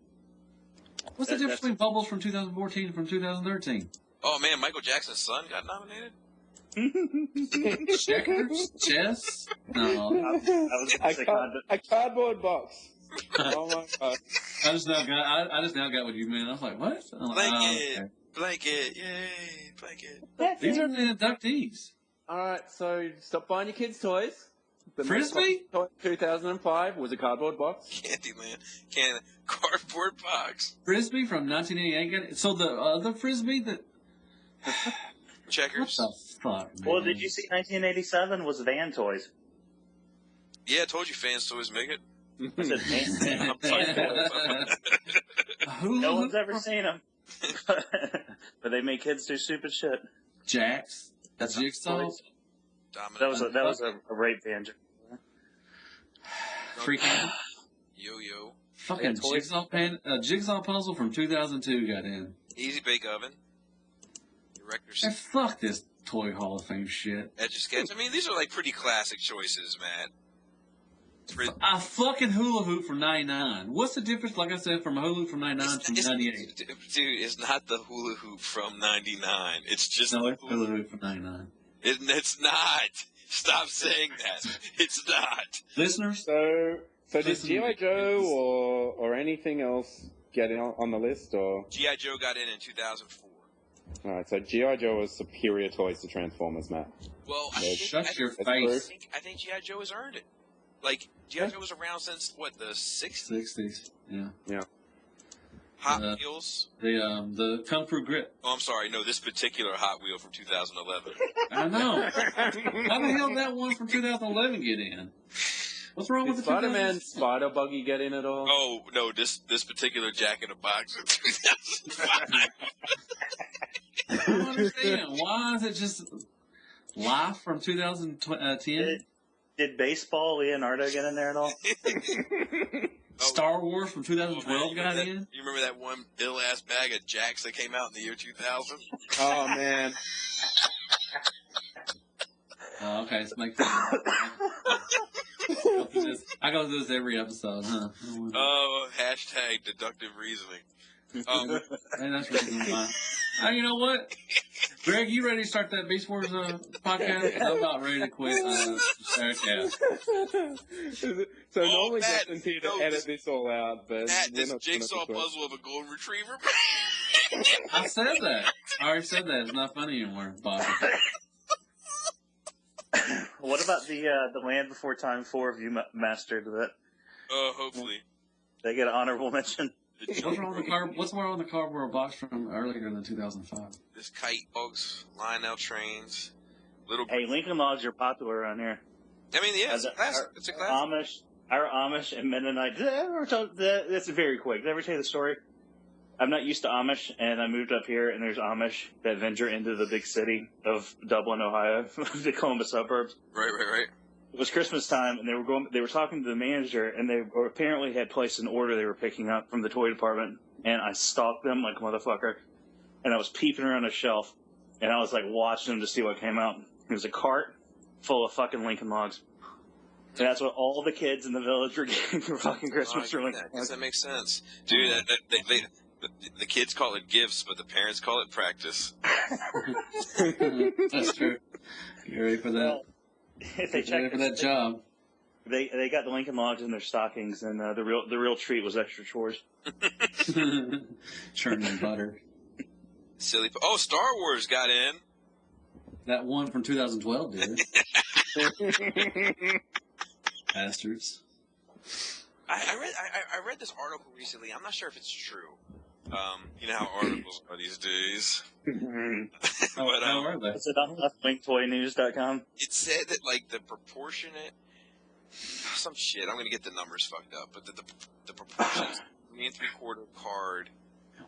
What's the difference between Bubbles from 2014 and from 2013? Oh man, Michael Jackson's son got nominated. Checkers? Chess? No. A cardboard box. Oh my god. I just now got what you meant. I was like, what? I'm like, Blanket, okay. blanket, yay, blanket. These are the inductees. Alright, so stop buying your kids' toys. The most Frisbee? popular toy in 2005 was a cardboard box. Candyland, cardboard box. Frisbee from 1988 got it. So the other Frisbee that... Checkers. What the fuck, man? Well, did you see 1987 was Van Toys? Yeah, I told you fans toys make it. I said Van. I'm sorry. No one's ever seen them. But they make kids do stupid shit. Jax. That's Jigsaw. Dominant. That was a rape van. Freaking Yo-yo. fucking Jigsaw puzzle from 2002 got in. Easy Bake Oven. Director's And fuck this Toy Hall of Fame shit. Etch a Sketch. I mean, these are like pretty classic choices, Matt. A fucking hula hoop from 99. What's the difference, like I said, from a hula hoop from 99 to 98? Dude, it's not the hula hoop from 99. It's just No, the it's hula hoop from 99. It's not. Stop saying that. It's not. Listeners? So did Listen, G.I. Joe or anything else get in on the list? Or G.I. Joe got in 2004. Alright, so G.I. Joe was superior toys to Transformers, Matt. Well, Shut your That's face. I think G.I. Joe has earned it. Like, G.I. Joe was around since, what, the 60s? 60s, yeah. Hot Wheels. The Kung Fu Grip. Oh, I'm sorry. No, this particular Hot Wheel from 2011. I know. How the hell did that one from 2011 get in? What's wrong with Did the Spider-Man Spider Buggy get in at all? Oh, no, this particular Jack in the Box from 2005. I don't understand. Why is it just Life from 2010? Did baseball Leonardo get in there at all? Star Wars from 2012 got in? You remember that one ill-ass bag of Jacks that came out in the year 2000? Oh, man. Oh, okay, let's make I go through this every episode, huh? Oh, hashtag deductive reasoning. And that's reason why. You know what? Greg, you ready to start that Beast Wars podcast? 'Cause I'm about ready to quit. So normally Matt, Justin's here to no, edit this all out, but Matt, we're this not jigsaw gonna puzzle of a golden retriever. I said that. I already said that. It's not funny anymore, Bob. What about the Land Before Time 4 of you mastered that? Hopefully. They get an honorable mention. What's wrong with the cardboard box from earlier than 2005? This kite bugs, Lionel trains, little. Hey, Lincoln Logs are popular around here. I mean, yeah, it's a classic. It's a classic. Our Amish and Mennonite. That's very quick. Did I ever tell you the story? I'm not used to Amish, and I moved up here, and there's Amish that venture into the big city of Dublin, Ohio, the Columbus suburbs. Right. It was Christmas time, and they were talking to the manager, and they apparently had placed an order they were picking up from the toy department, and I stalked them like a motherfucker, and I was peeping around a shelf, and I was like watching them to see what came out. It was a cart full of fucking Lincoln Logs. And that's what all the kids in the village were getting for fucking Christmas. I guess that makes sense. Dude, the kids call it gifts, but the parents call it practice. That's true. You ready for that? Well, if they ready for that job? They got the Lincoln Logs in their stockings, and the real treat was extra chores. Churning butter. Silly. Oh, Star Wars got in. That one from 2012 did. Bastards. I read this article recently. I'm not sure if it's true. You know how articles are these days. How are they? Is it on leftwingtoynews.com? It said that like the proportionate, some shit. I'm gonna get the numbers fucked up, but the proportions 3 3/4 card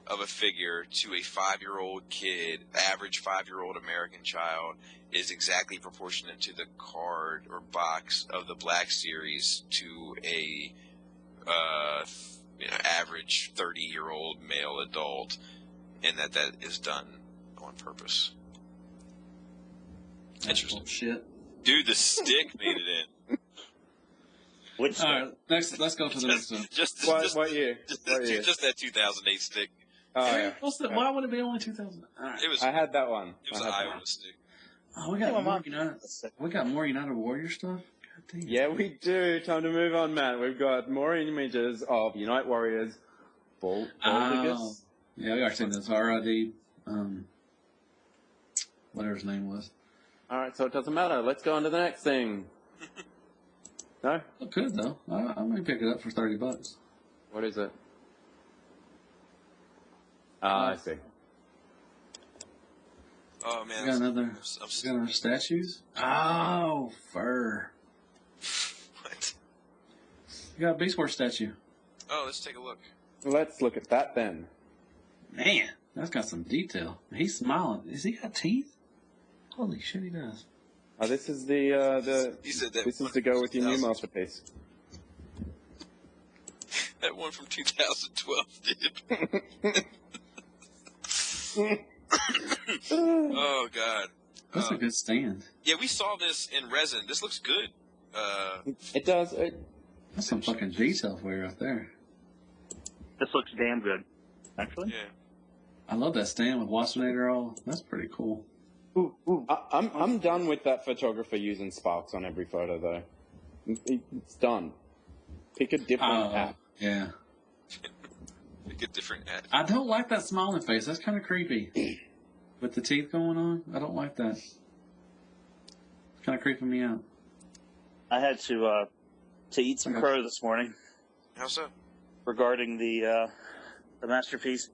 of a figure to a 5-year-old kid, average 5-year-old American child, is exactly proportionate to the card or box of the Black Series to a average 30-year-old male adult, and that is done on purpose. Interesting. Shit. Dude, the stick made it in. Which All right, next. Let's go to the next one. What year? Just that 2008 stick. Oh, yeah. Why would it be only 2000? All right. It was. I had that one. It was an Iowa stick. Oh, we got more United Warrior stuff. God damn. Yeah, we do. Time to move on, Matt. We've got more images of Unite Warriors. Baldigus. Yeah, we already seen this. RID. Whatever his name was. All right, so it doesn't matter. Let's go on to the next thing. No? It could though. I may pick it up for $30. What is it? I see. Oh man, We got another statues. Oh, fur. What? We got a Beast Wars statue. Oh, let's take a look. Let's look at that then. Man, that's got some detail. He's smiling. Has he got teeth? Holy shit, he does. Oh, this is He said that. this is to go with your new 2000. masterpiece. That one from 2012 did. Oh god. That's a good stand. Yeah, we saw this in resin. This looks good. It does. That's some fucking detail for you right there. This looks damn good, actually. Yeah. I love that stand with Waspinator all. That's pretty cool. I'm done with that photographer using sparks on every photo though. It's done. Pick a different app. Yeah. Pick a different ad. I don't like that smiling face. That's kind of creepy. With the teeth going on, I don't like that. It's kind of creeping me out. I had to eat some crow this morning How so? regarding the masterpiece,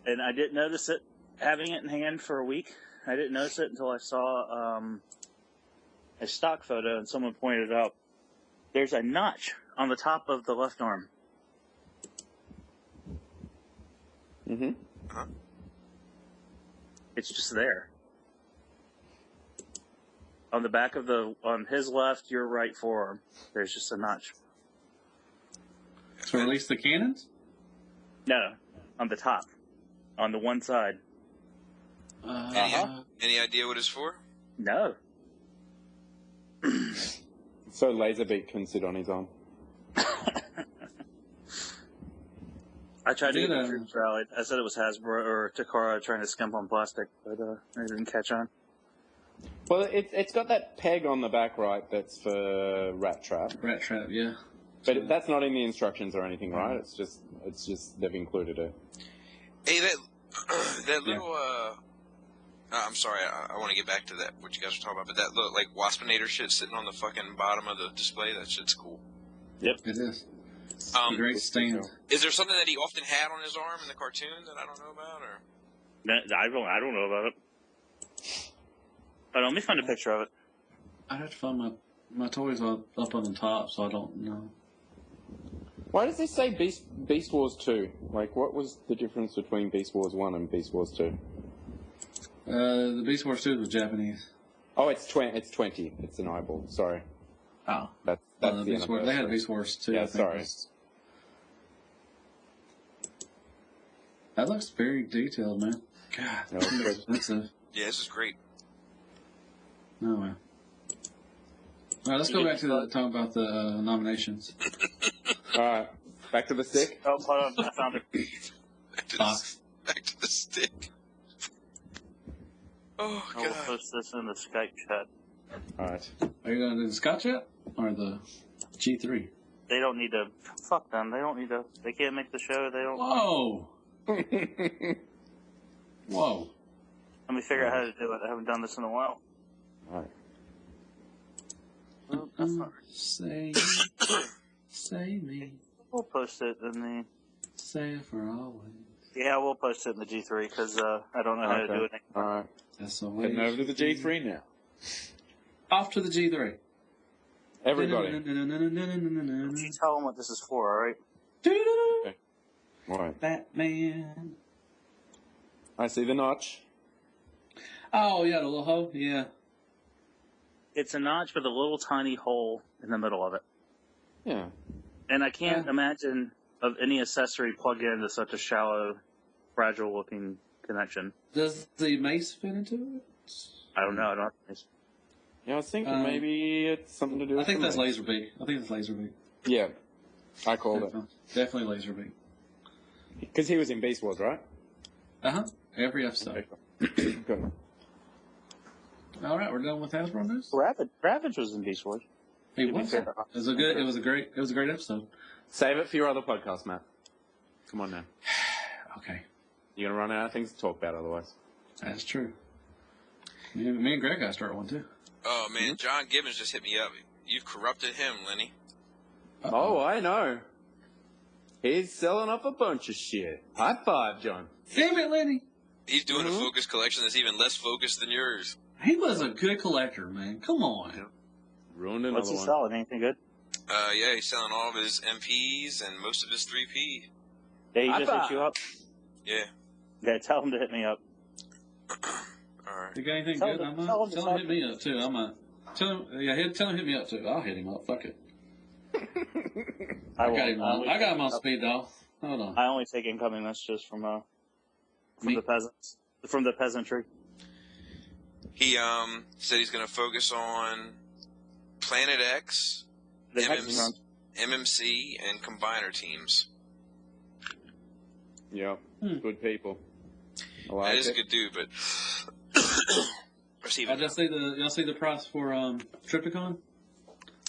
and I didn't notice it having it in hand for a week. I didn't notice it until I saw a stock photo, and someone pointed out there's a notch on the top of the left arm. Mm-hmm. Huh? It's just there. On the back of on his left, your right forearm, there's just a notch. To release the cannons? No, on the top. On the one side. Any idea what it's for? No. So Laserbeak can sit on his arm. I tried to get the troops rallied. I said it was Hasbro or Takara trying to skimp on plastic, but it didn't catch on. Well, it's got that peg on the back right that's for Rat Trap. Rat Trap, yeah. But that's not in the instructions or anything, right? It's just they've included it. Hey, that little I'm sorry, I want to get back to that what you guys were talking about, but that little like Waspinator shit sitting on the fucking bottom of the display, that shit's cool. Yep, it is. A great stand. Is there something that he often had on his arm in the cartoon that I don't know about, or? I don't know about it. But let me find a picture of it. I'd have to find my toys up on the top, so I don't know. Why does this say Beast Wars 2? Like, what was the difference between Beast Wars 1 and Beast Wars 2? The Beast Wars 2 was Japanese. Oh, it's 20. It's an eyeball. Sorry. Oh. That's the Beast Wars. They had Beast Wars 2. Yeah, I think. sorry. That looks very detailed, man. God, No, that's expensive. Yeah, this is great. No way. All right, let's go back to talking about the nominations. All right, back to the stick. Oh, hold on, I found it. Back to the stick. Oh, I will God. post this in the Skype chat. All right. Are you going to do the Scotch yet? Or the G3? They don't need to. Fuck them. They don't need to. They can't make the show. They don't. Whoa! Whoa. Let me figure out how to do it. I haven't done this in a while. All right. Well, that's not. Say me. We'll post it in the. Say it for always. Yeah, we'll post it in the G3 because I don't know how to do it. All right. That's the way. Heading over to the G3 now. Off to the G3. Everybody. You tell them what this is for, all right? Okay. All right. Batman. I see the notch. Oh, yeah, the little hole? Yeah. It's a notch with a little tiny hole in the middle of it. Yeah. And I can't imagine of any accessory plugged into such a shallow, fragile-looking connection. Does the mace fit into it? I don't know. I don't know. Yeah, I was thinking maybe it's something to do with I think the that's mace. Laserbeak. I think it's Laserbeak. Yeah. I called it. Definitely Laserbeak. Because he was in Beast Wars, right? Uh-huh. Every episode. Good. All right, we're done with Hasbro news. Ravage was in Beast Wars. He was. It was a good. It was a great episode. Save it for your other podcast, Matt. Come on now. Okay, You're going to run out of things to talk about otherwise. that's true. Me and Greg got to start one too. Oh, man, John Gibbons just hit me up. You've corrupted him, Lenny. Oh, I know. He's selling off a bunch of shit. High five, John. Damn it, Lenny. He's doing a focus collection that's even less focused than yours. He was a good collector, man. Come on. Ruined another What's he one. selling? Anything good? Yeah, he's selling all of his MPs and most of his 3P. Yeah, he just hit you up. Yeah. Yeah, tell him to hit me up. All right. You got anything Tell good? him- I'm tell not. him to Tell him to hit talk- me up too. I'm not. Tell him. Tell him to hit me up too. I'll hit him up. Fuck it. I got him on. I got him on speed dial. Hold on. I only take incoming messages from Me? the peasants, from the peasantry. He said he's going to focus on Planet X, The MMC, Megatron. MMC, and Combiner teams. Yeah. Good people. I like That is a it. good dude, but... Y'all see the price for Tripticon?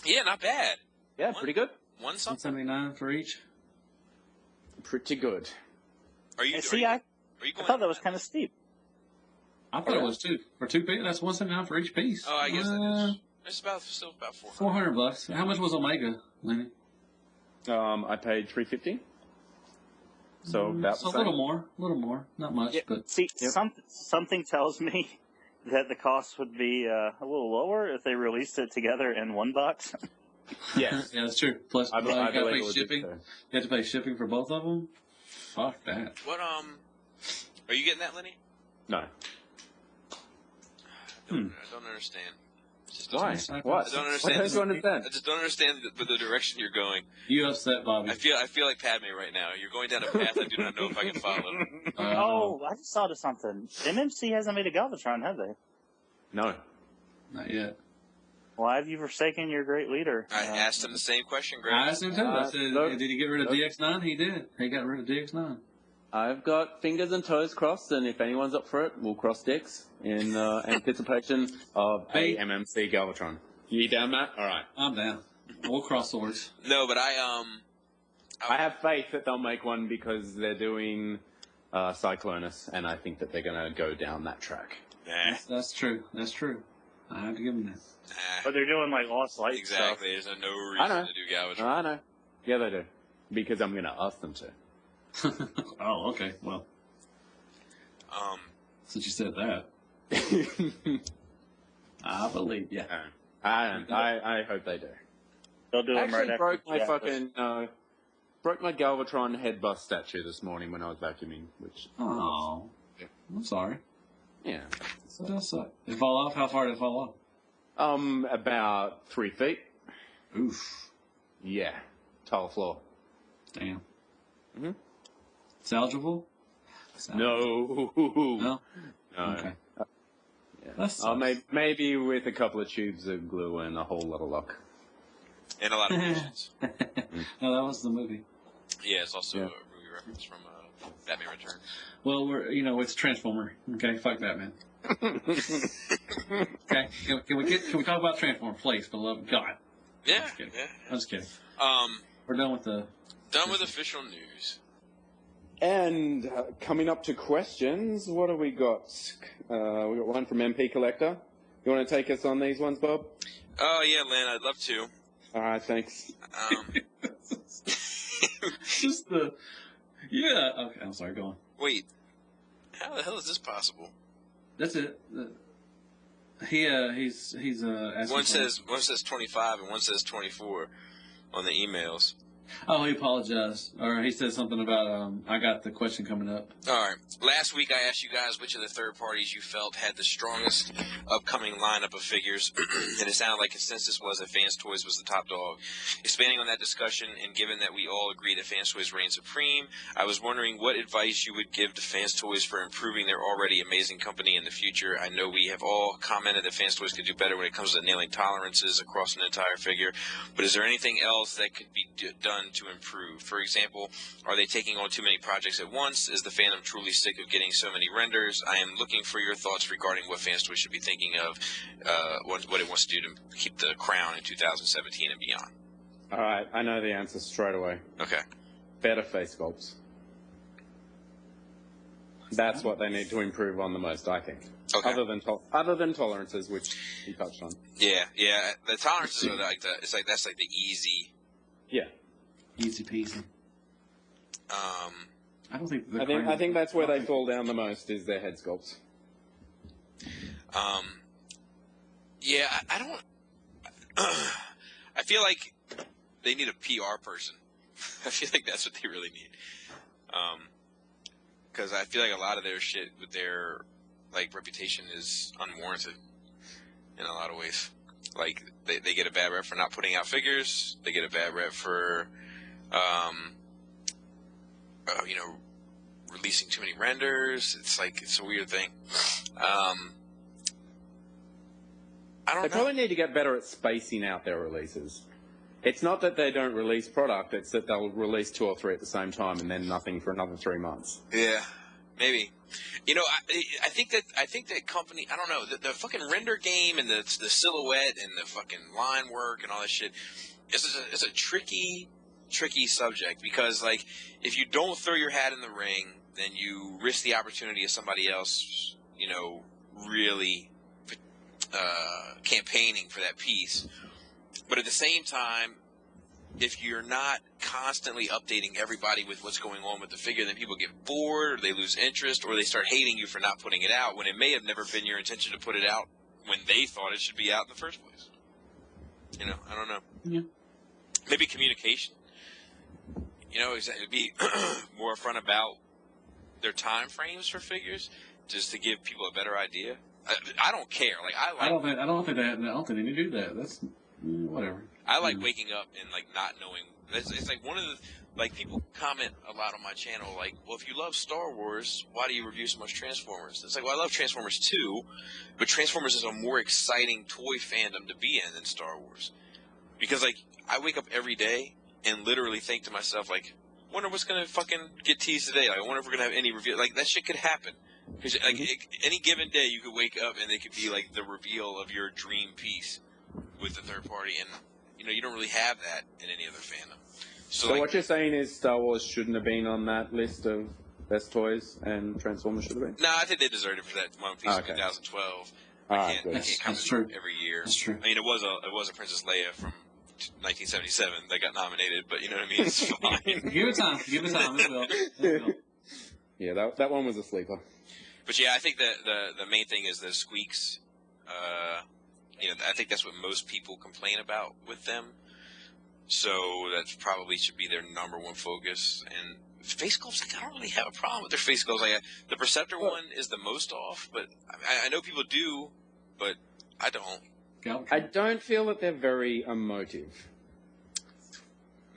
Yeah, not bad. Yeah, pretty good. One something. $179 for each. Pretty good. Are you? See, are I you going? thought that was kind of steep. I thought it was two for 2 pieces. That's $179 for each piece. Oh, I guess that is. It's still about 400. $400. How much was Omega, Lenny? I paid $350. So about So the a same. little more, not much, Yeah, but see, something tells me that the cost would be a little lower if they released it together in one box. Yes. yeah, that's true. Plus, I you got to believe it pay would be shipping. so. You have to pay shipping for both of them. Fuck that. What are you getting that, Lenny? No. I don't understand. Just Why? doesn't- What? I don't What understand. don't you understand? I just don't understand the direction you're going. You upset Bobby. I feel like Padme right now. You're going down a path I do not know if I can follow. Oh, I just thought of something. MMC hasn't made a Galvatron, have they? No. Not yet. Why have you forsaken your great leader? I asked him the same question, Greg. I asked him too. I said, look, did he get rid of look. DX9? He did. He got rid of DX9. I've got fingers and toes crossed, and if anyone's up for it, we'll cross dicks in anticipation of a MMC Galvatron. You down, Matt? All right. I'm down. We'll cross swords. No, but I have faith that they'll make one because they're doing Cyclonus, and I think that they're going to go down that track. Nah. That's true. That's true. I have to give him that. But they're doing like Lost Light Exactly. There's no I know. reason to do Galvatron. I know. Yeah, they do. Because I'm going to ask them to. Oh, okay. Well, since you said that, I believe. Yeah. I hope they do. They'll do I them right actually after. broke my yeah, fucking broke my Galvatron head bust statue this morning when I was vacuuming, which Oh, I'm sorry. yeah. That does suck. It fall off? How far did it fall About 3 feet. off? Oof. Yeah. Tile floor. Damn. Mhm. Salvageable? No. No? No. Okay. Yeah. That's maybe with a couple of tubes of glue and a whole lot of luck. And a lot of patience. No, that was the movie. Yeah, it's also a movie reference from Batman Returns. Well, it's Transformer. Okay, fuck Batman. Okay, can we talk about Transformer, please, for the love of God? Yeah, I'm just kidding. I'm just kidding. We're done with official news. And coming up to questions, what have we got? We got one from MP Collector. You want to take us on these ones, Bob? Oh, yeah, Len, I'd love to. All right, thanks. Just the... Yeah, okay, I'm sorry, go on. Wait, how the hell is this possible? That's it. He's asking one says 25 and one says 24 on the emails. Oh, he apologized. Or he said something about, I got the question coming up. All right. Last week I asked you guys which of the third parties you felt had the strongest upcoming lineup of figures, and it sounded like consensus was that Fans Toys was the top dog. Expanding on that discussion, and given that we all agree that Fans Toys reigns supreme, I was wondering what advice you would give to Fans Toys for improving their already amazing company in the future. I know we have all commented that Fans Toys could do better when it comes to nailing tolerances across an entire figure, but is there anything else that could be done to improve? For example, are they taking on too many projects at once? Is the fandom truly sick of getting so many renders? I am looking for your thoughts regarding what Fans Toys should be thinking of, what it wants to do to keep the crown in 2017 and beyond. All right, I know the answer straight away. Okay. Better face sculpts. That's what they need to improve on the most, I think. Okay. Other than tolerances, which you touched on. Yeah. The tolerances are like that's like the easy. Yeah. Easy peasy. I don't think. I think that's where they fall down the most is their head sculpts. Yeah, I don't. I feel like they need a PR person. I feel like that's what they really need. Because I feel like a lot of their shit with their reputation is unwarranted in a lot of ways. Like they get a bad rep for not putting out figures. They get a bad rep for releasing too many renders. It's a weird thing. I don't know. They probably need to get better at spacing out their releases. It's not that they don't release product, it's that they'll release 2 or 3 at the same time and then nothing for another 3 months. Yeah, maybe. I think that company, I don't know, the fucking render game and the silhouette and the fucking line work and all that shit, it's a tricky subject because, if you don't throw your hat in the ring, then you risk the opportunity of somebody else, really campaigning for that piece. But at the same time, if you're not constantly updating everybody with what's going on with the figure, then people get bored, or they lose interest, or they start hating you for not putting it out when it may have never been your intention to put it out when they thought it should be out in the first place. I don't know. Yeah. Maybe communication. It'd be more upfront about their time frames for figures, just to give people a better idea. I don't care. I don't think they need to do that. That's whatever. I like waking up and not knowing. It's like one of the people comment a lot on my channel. Well, if you love Star Wars, why do you review so much Transformers? It's well, I love Transformers too, but Transformers is a more exciting toy fandom to be in than Star Wars, because I wake up every day and literally think to myself wonder what's gonna fucking get teased today. I wonder if we're gonna have any review. That shit could happen. Because any given day you could wake up and it could be the reveal of your dream piece with the third party, and you don't really have that in any other fandom. So what you're saying is Star Wars shouldn't have been on that list of best toys, and Transformers should have been? No, I think they deserved it for that one piece in 2012. I can't comment every year. That's true. I mean, it was a Princess Leia from 1977 that got nominated, but you know what I mean? It's fine. Give it time. It will. Yeah, that one was a sleeper. But yeah, I think the main thing is the squeaks. I think that's what most people complain about with them. So that probably should be their number one focus. And face sculpts, I don't really have a problem with their face sculpts. The Perceptor one is the most off, but I know people do, but I don't. I don't feel that they're very emotive.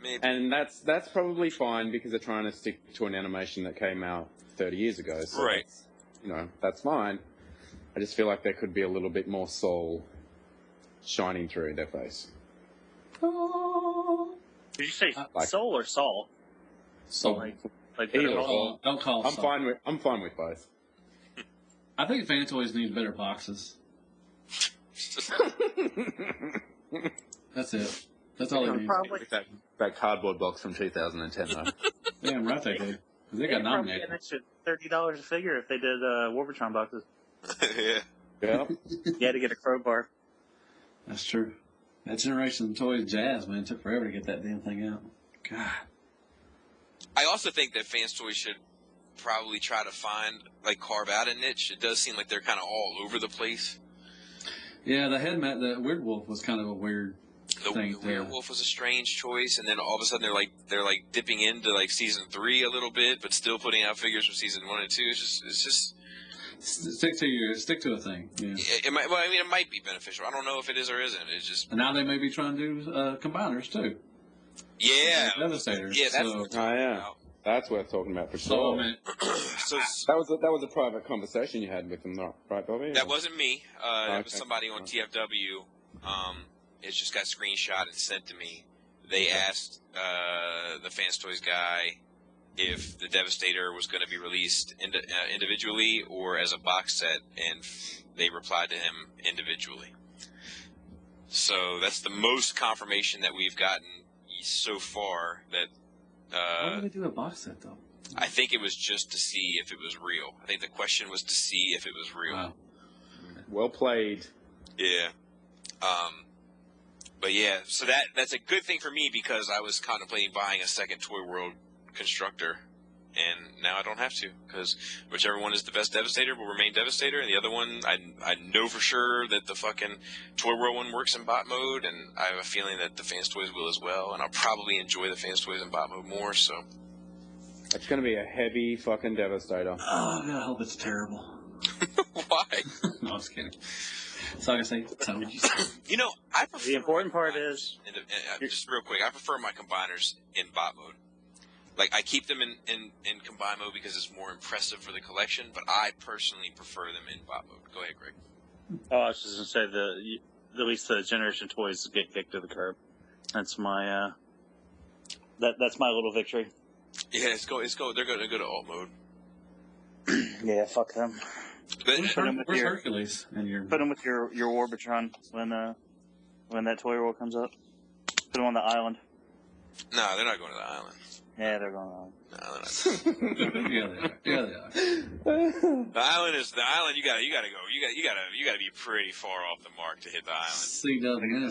Maybe. And that's probably fine because they're trying to stick to an animation that came out 30 years ago. So right. That's fine. I just feel like there could be a little bit more soul shining through their face. Oh. Did you say Like- soul or Saul? Soul. Like Either better or. Saul? Don't call. I'm fine with both. I think fan toys need better boxes. That's it. That's all they need. Probably. That cardboard box from 2010, though. Damn right they did. 'Cause they got Probably nominated. an extra $30 a figure if they did Warbertron boxes. Yeah. Yeah. You had to get a crowbar. That's true. That generation of toys, jazz, man, it took forever to get that damn thing out. God. I also think that Fans Toys should probably try to carve out a niche. It does seem like they're kind of all over the place. Yeah, the Weird Wolf was kind of a weird thing. The Werewolf was a strange choice, and then all of a sudden they're dipping into like season 3 a little bit, but still putting out figures from season 1 and 2. It's just stick to a thing. Yeah. it might. Well, I mean, it might be beneficial. I don't know if it is or isn't. It's just. And now they may be trying to do combiners too. Yeah. Devastator. Yeah, that's. So, That's worth talking about for so, sure. man, So That was a private conversation you had with them, right, Bobby? that wasn't me. That was Okay. somebody on TFW. It just got screenshot and sent to me. They asked the Fans Toys guy if the Devastator was going to be released individually or as a box set, and they replied to him individually. So that's the most confirmation that we've gotten so far. That why did they do a box set though? I think it was just to see if it was real. I think the question was to see if it was real. Wow. Well played. Yeah. But yeah, so that's a good thing for me because I was contemplating buying a second Toy World constructor, and now I don't have to because whichever one is the best Devastator will remain Devastator, and the other one I know for sure that the fucking Toy World one works in bot mode, and I have a feeling that the Fans Toys will as well, and I'll probably enjoy the Fans Toys in bot mode more. So It's going to be a heavy fucking Devastator. Oh, God, I hope it's terrible. why? No, I'm just kidding. So I can say, tell me. You know, I prefer The important part is just real quick. I prefer my combiners in bot mode. Like I keep them in combine mode because it's more impressive for the collection. But I personally prefer them in bot mode. Go ahead, Greg. Oh, I was just gonna say at least the Generation Toys get kicked to the curb. That's my that's my little victory. Yeah, it's go. They're going to go to alt mode. Yeah, fuck them. But Where's Hercules? And your Put them with your Warbertron when that Toy World comes up. Put them on the island. no, they're not going to the island. Yeah, they're going on. No, they're not. yeah, they are. Yeah, they are. The island is the island. You gotta go. You gotta be pretty far off the mark to hit the island. C-Dub again.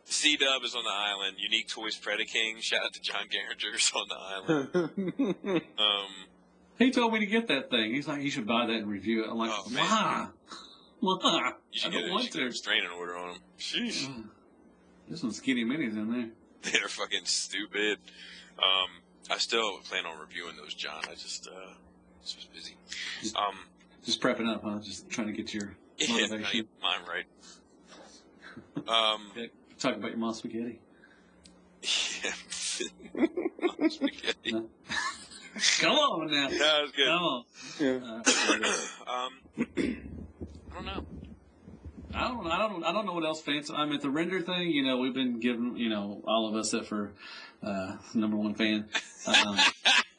C-Dub is on the island. Unique Toys Predaking. Shout out to John Garinger on the island. He told me to get that thing. He's like, you should buy that and review it. I'm like, Oh, man. why? Why? You should I don't want get a to. restraining order on them. Sheesh. There's some skinny minis in there. They're fucking stupid. I still plan on reviewing those, John. I just was busy. Just prepping up, huh? Just trying to get your Yeah, trying to motivation. get mine right. Yeah, talk about your mom's spaghetti. Yeah. Spaghetti. No. Come on now. That was good. Come on. Yeah. I don't know. I don't know what else fancy. I mean, the render thing, you know, we've been giving, all of us except for number one fan.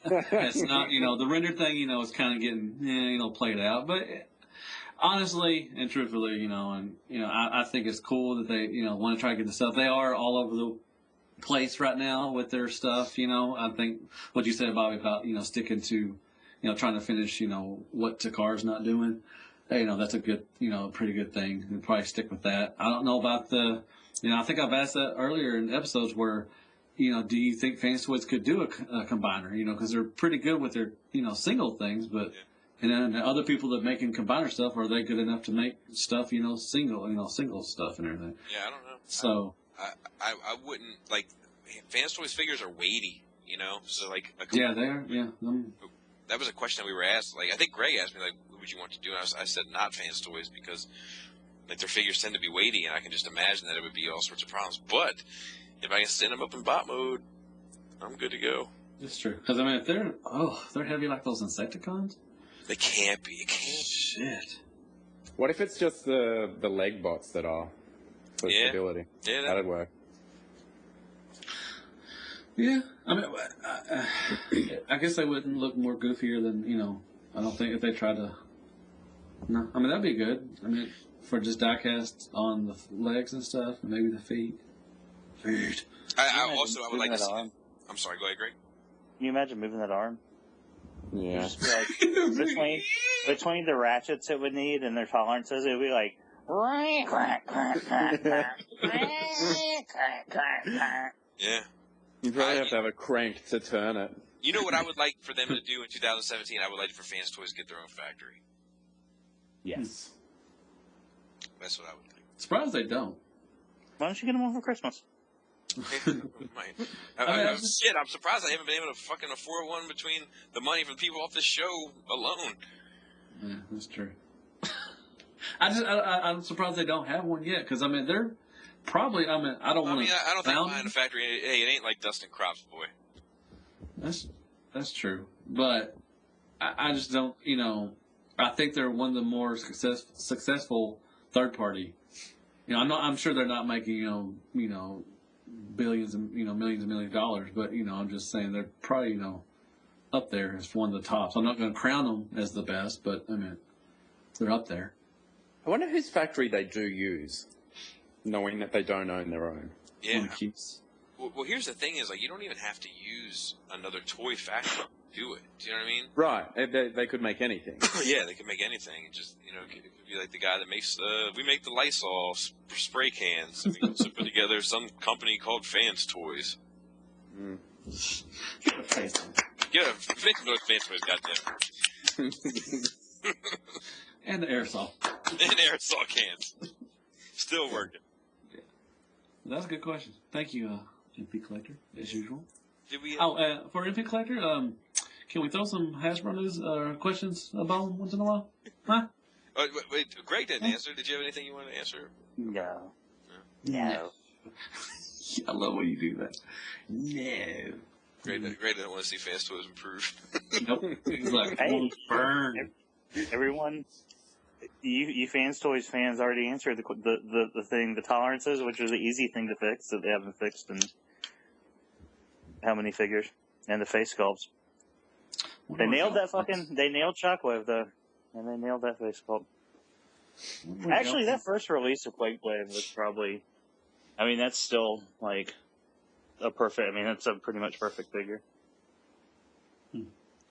It's not, the render thing, is kind of getting, played out. But honestly and truthfully, I think it's cool that they, want to try to get the stuff. They are all over the place right now with their stuff. I think what you said, Bobby, about sticking to, trying to finish, what Takar's not doing. That's a good, pretty good thing. And probably stick with that. I don't know about the, I think I've asked that earlier in episodes where, do you think Fans Toys could do a combiner? Because they're pretty good with their, single things, but, and then the other people that making combiner stuff, are they good enough to make stuff, single stuff and everything? Yeah, I don't know. So. I wouldn't, like, Fans Toys figures are weighty, so like. Yeah, they are, yeah. That was a question that we were asked. Like, I think Greg asked me, like, what would you want to do? And I said not Fans Toys because, like, their figures tend to be weighty, and I can just imagine that it would be all sorts of problems. But if I can stand them up in bot mode, I'm good to go. That's true. Because, I mean, if they're heavy like those Insecticons? They can't be. It can't. Shit. What if it's just the leg bots that are for stability? Yeah, that'd work. Yeah, I mean, I guess they wouldn't look more goofier than, I don't think if they tried to. No, I mean, that'd be good. I mean, for just diecast on the legs and stuff, and maybe the feet. I would like to see. I'm sorry, go ahead, Greg. Can you imagine moving that arm? Yeah. Just be like, between the ratchets it would need and their tolerances, it would be like. Yeah. You probably have to have a crank to turn it. You know what I would like for them to do in 2017? I would like for Fans Toys to get their own factory. Yes. That's what I would like. Surprised they don't. Why don't you get them one for Christmas? Shit, I'm surprised I haven't been able to fucking afford one between the money for the people off this show alone. Yeah, that's true. I'm surprised they don't have one yet, because, I mean, they're probably, I don't want to. I don't think buying a factory, hey, it ain't like Dustin Crops, boy. That's true. But I just don't, I think they're one of the more successful third party. I'm sure they're not making, billions and, millions and millions of dollars, but, I'm just saying they're probably, up there as one of the tops. I'm not going to crown them as the best, but, I mean, they're up there. I wonder whose factory they do use, knowing that they don't own their own. Yeah. Well, here's the thing is, like, you don't even have to use another toy factory to do it. Do you know what I mean? Right. They could make anything. Yeah, they could make anything. It just, it could be like the guy that makes we make the Lysol spray cans. And we also put together some company called Fans Toys. Mm. Yeah, make some noise, Fans Toys, goddamn. And the aerosol. And aerosol cans. Still working. Yeah. That's a good question. Thank you, MP Collector, as usual. Did we? For MP Collector, can we throw some Hasbro news questions about once in a while? Huh? Wait, Greg didn't answer. Did you have anything you wanted to answer? No. I love when you do that. No. Greg didn't want to see Fans Toys improve. Nope. He's like, Hey, burn. Everyone, you Fans Toys fans already answered the thing, the tolerances, which was the easy thing to fix that they haven't fixed in how many figures, and the face sculpts. They nailed Shockwave though, and they nailed that face sculpt. Actually, that first release of Quakewave was probably, that's still like a perfect. That's a pretty much perfect figure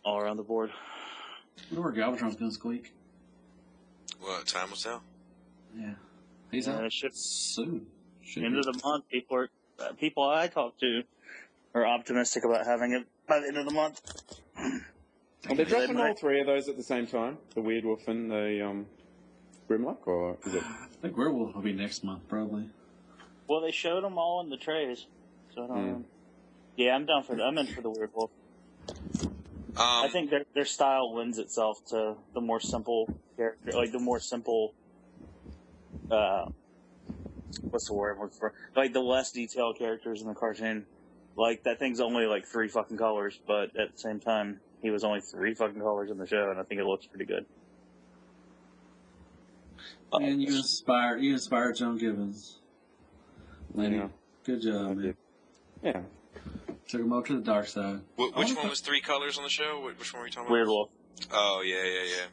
all around the board. I wonder where Galvatron's gonna squeak. Well, time will tell. Yeah, he's out soon. End of the month, people I talk to are optimistic about having it by the end of the month. Are they dropping all three of those at the same time? The Weird Wolf and the Grimlock, or is it? I think Werewolf will be next month, probably. Well, they showed them all in the trays, so I don't know. Yeah, I'm in for the Weird Wolf. I think their style lends itself to the more simple character, like the more simple. What's the word I'm looking for? Like the less detailed characters in the cartoon. Like that thing's only like 3 fucking colors, but at the same time, he was only 3 fucking colors in the show, and I think it looks pretty good. And you inspired John Gibbons. Yeah. Good job, man. Yeah. Took him over to the dark side. Which one was 3 colors on the show? Which one were you talking about? Weird Wolf. Oh, yeah.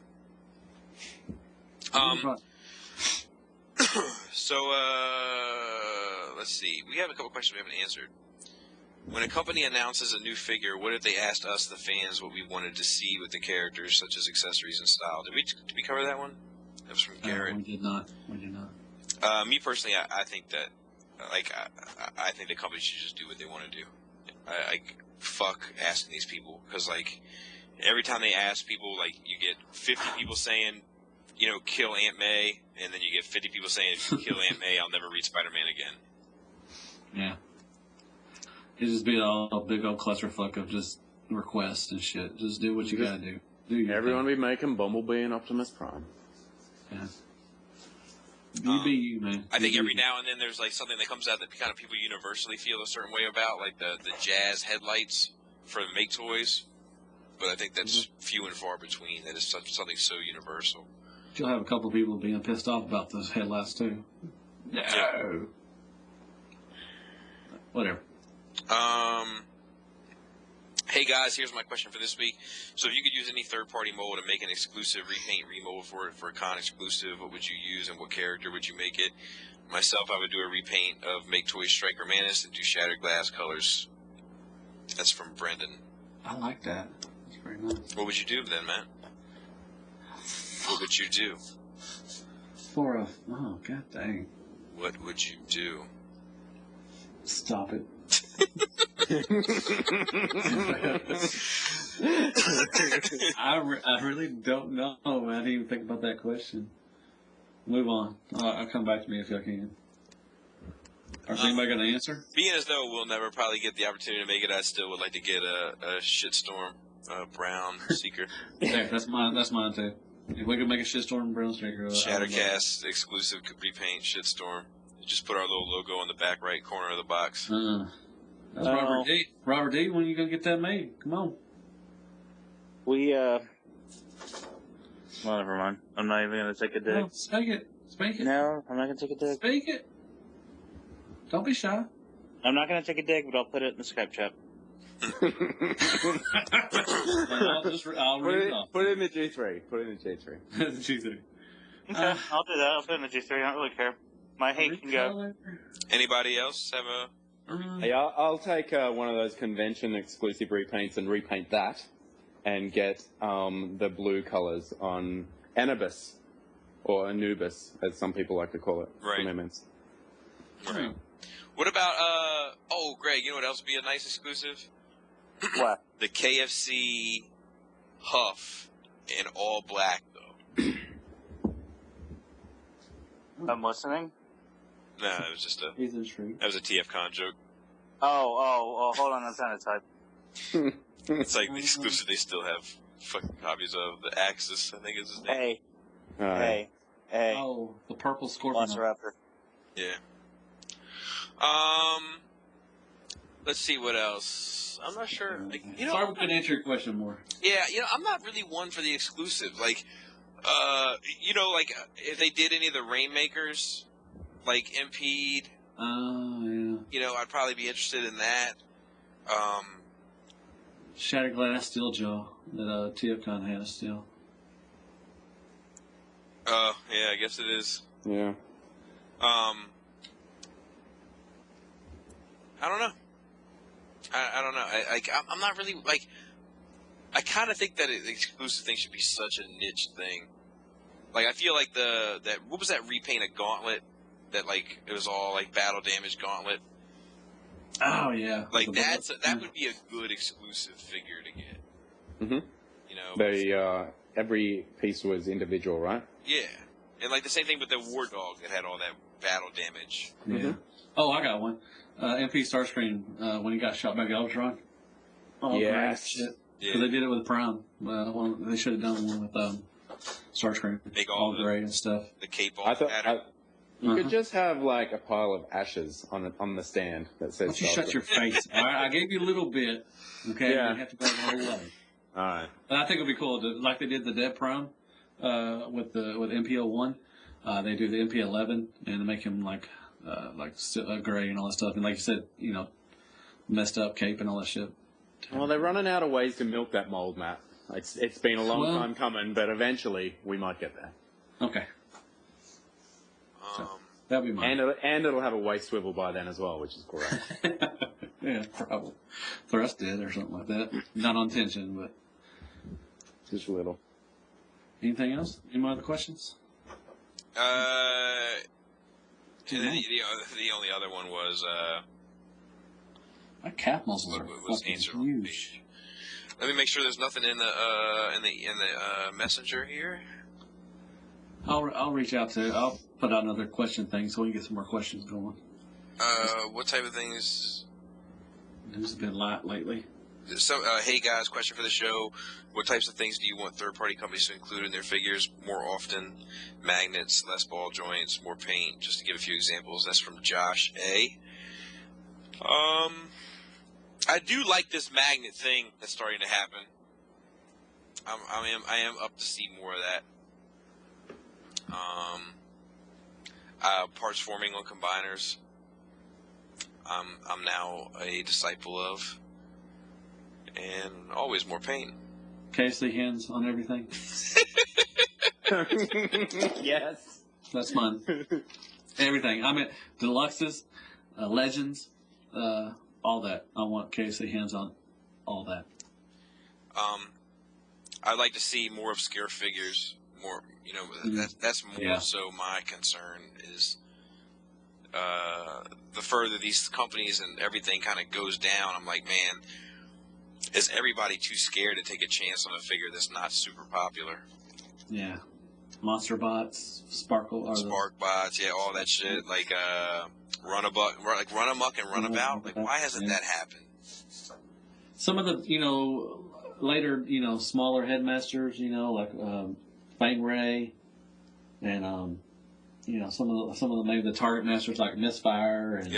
So, let's see. We have a couple questions we haven't answered. When a company announces a new figure, what if they asked us, the fans, what we wanted to see with the characters, such as accessories and style? Did we cover that one? That was from Garrett. We did not. Me personally, I think that, I think the company should just do what they want to do. Fuck asking these people, because every time they ask people, you get 50 people saying, kill Aunt May, and then you get 50 people saying, if you kill Aunt May, I'll never read Spider-Man again. Yeah. It'd just be a big old clusterfuck of just requests and shit. Just do what you gotta do. Everyone be making Bumblebee and Optimus Prime. Yeah. You be you, man. I think every now and then there's something that comes out that kind of people universally feel a certain way about, like the jazz headlights for the Make Toys. But I think that's few and far between. That is something so universal. you'll have a couple of people being pissed off about those headlights too. No. Yeah. Whatever. Hey guys, here's my question for this week. So if you could use any third-party mold and make an exclusive repaint remold for a con exclusive, what would you use and what character would you make it? Myself, I would do a repaint of Make Toys Striker Manus and do Shattered Glass colors. That's from Brendan. I like that. That's very nice. What would you do then, Matt? What would you do? Oh, god dang. What would you do? Stop it. I really don't know. I didn't even think about that question. Move on. I'll come back to me if I can. Is anybody going to answer? Being as though we'll never probably get the opportunity to make it, I still would like to get a Shitstorm Brown Seeker. Yeah, that's mine too. If we could make a Shitstorm Brown Seeker. Shattercast exclusive repaint Shitstorm. Just put our little logo on the back right corner of the box. That's Robert D. Robert D, when are you going to get that made? Come on. Well, never mind. I'm not even going to take a dig. Well, speak it. Speak it. No, I'm not going to take a dig. Speak it. Don't be shy. I'm not going to take a dig, but I'll put it in the Skype chat. I'll read it off. Put it in the G3. Put it in the G3. G3. Okay, I'll do that. I'll put it in the G3. I don't really care. My hate can go. Anybody else have a... Hey, I'll take one of those convention exclusive repaints and repaint that, and get the blue colors on Anubis, or Anubis, as some people like to call it. Right. From MMs. Right. What about Greg? You know what else would be a nice exclusive? What? The KFC Huff in all black, though. I'm listening. No, it was just He's in street. that was a TFCon joke. Oh, hold on, I'm trying to type. It's like the exclusive they still have fucking copies of. The Axis, I think is his name. Hey. Oh, the purple scorpion. Velociraptor. Yeah. Let's see what else. I'm not sure. Like, Sorry we couldn't answer your question more. Yeah, I'm not really one for the exclusive. Like, if they did any of the Rainmakers, like Impede. Oh, yeah. I'd probably be interested in that. Shattered Glass Steel Jaw that TFCon has still. Yeah, I guess it is. Yeah. I don't know. I don't know. I'm not really, like, I kind of think that the exclusive thing should be such a niche thing. Like, I feel like what was that repaint of Gauntlet? That, like, it was all, like, battle damage Gauntlet. Oh, yeah. Like, that would be a good exclusive figure to get. Mm-hmm. Every piece was individual, right? Yeah. And, like, the same thing with the War Dog that had all that battle damage. Yeah. Mm-hmm. Oh, I got one. MP Starscream, when he got shot by Galvatron. Oh, yes. Shit. Yeah. Because they did it with Prime. They should have done one with Starscream. Make all gray and stuff. The cape all pattern. You could just have, like, a pile of ashes on the stand that says... Why don't you shut your face? All right, I gave you a little bit, okay? Yeah. You have to go the whole way. All right. But I think it would be cool, like they did the Dead Prime with MP01. They do the MP11 and make him like gray and all that stuff. And like you said, messed up cape and all that shit. Well, they're running out of ways to milk that mold, Matt. It's been a long time coming, but eventually we might get there. Okay. So, that'll be mine. And it'll have a waist swivel by then as well, which is great. Yeah, probably. Thrust did or something like that. Not on tension, but just a little. Anything else? Any more other questions? The only other one was my calf muscles are fucking huge. Let me make sure there's nothing in the messenger here. I'll reach out to. I'll put out another question thing so we can get some more questions going. What type of things? It's been light lately. So, hey guys, question for the show. What types of things do you want third-party companies to include in their figures more often? Magnets, less ball joints, more paint, just to give a few examples. That's from Josh A. I do like this magnet thing that's starting to happen. I am up to see more of that. Parts forming on combiners. I'm now a disciple of, and always more paint. KC hands on everything. Yes. That's mine. Everything. I mean, deluxes, legends, all that. I want KC hands on all that. I'd like to see more obscure figures. More, you know, that's more so my concern is the further these companies and everything kind of goes down. I'm like, man, is everybody too scared to take a chance on a figure that's not super popular? Yeah. Monster bots, Spark bots, yeah, all that shit. Like run amok and runabout. Like, why hasn't that happened? Some of the, you know, later, you know, smaller headmasters, you know, like Fang Ray, and you know, some of the maybe the target masters like Misfire and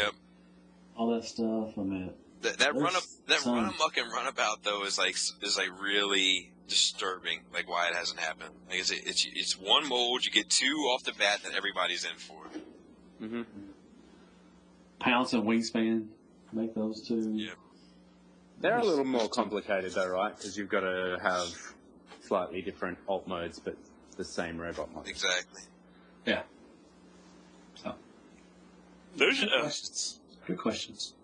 all that stuff. I mean, that run amok and runabout though is like really disturbing. Like, why it hasn't happened. Like, it's one mold, you get 2 off the bat that everybody's in for. Mm-hmm. Pounce and Wingspan, make those 2. Yeah. They're a little more complicated though, right? Because you've got to have slightly different alt modes, but the same robot mode. Exactly. Yeah. So. Those Good questions. Good questions.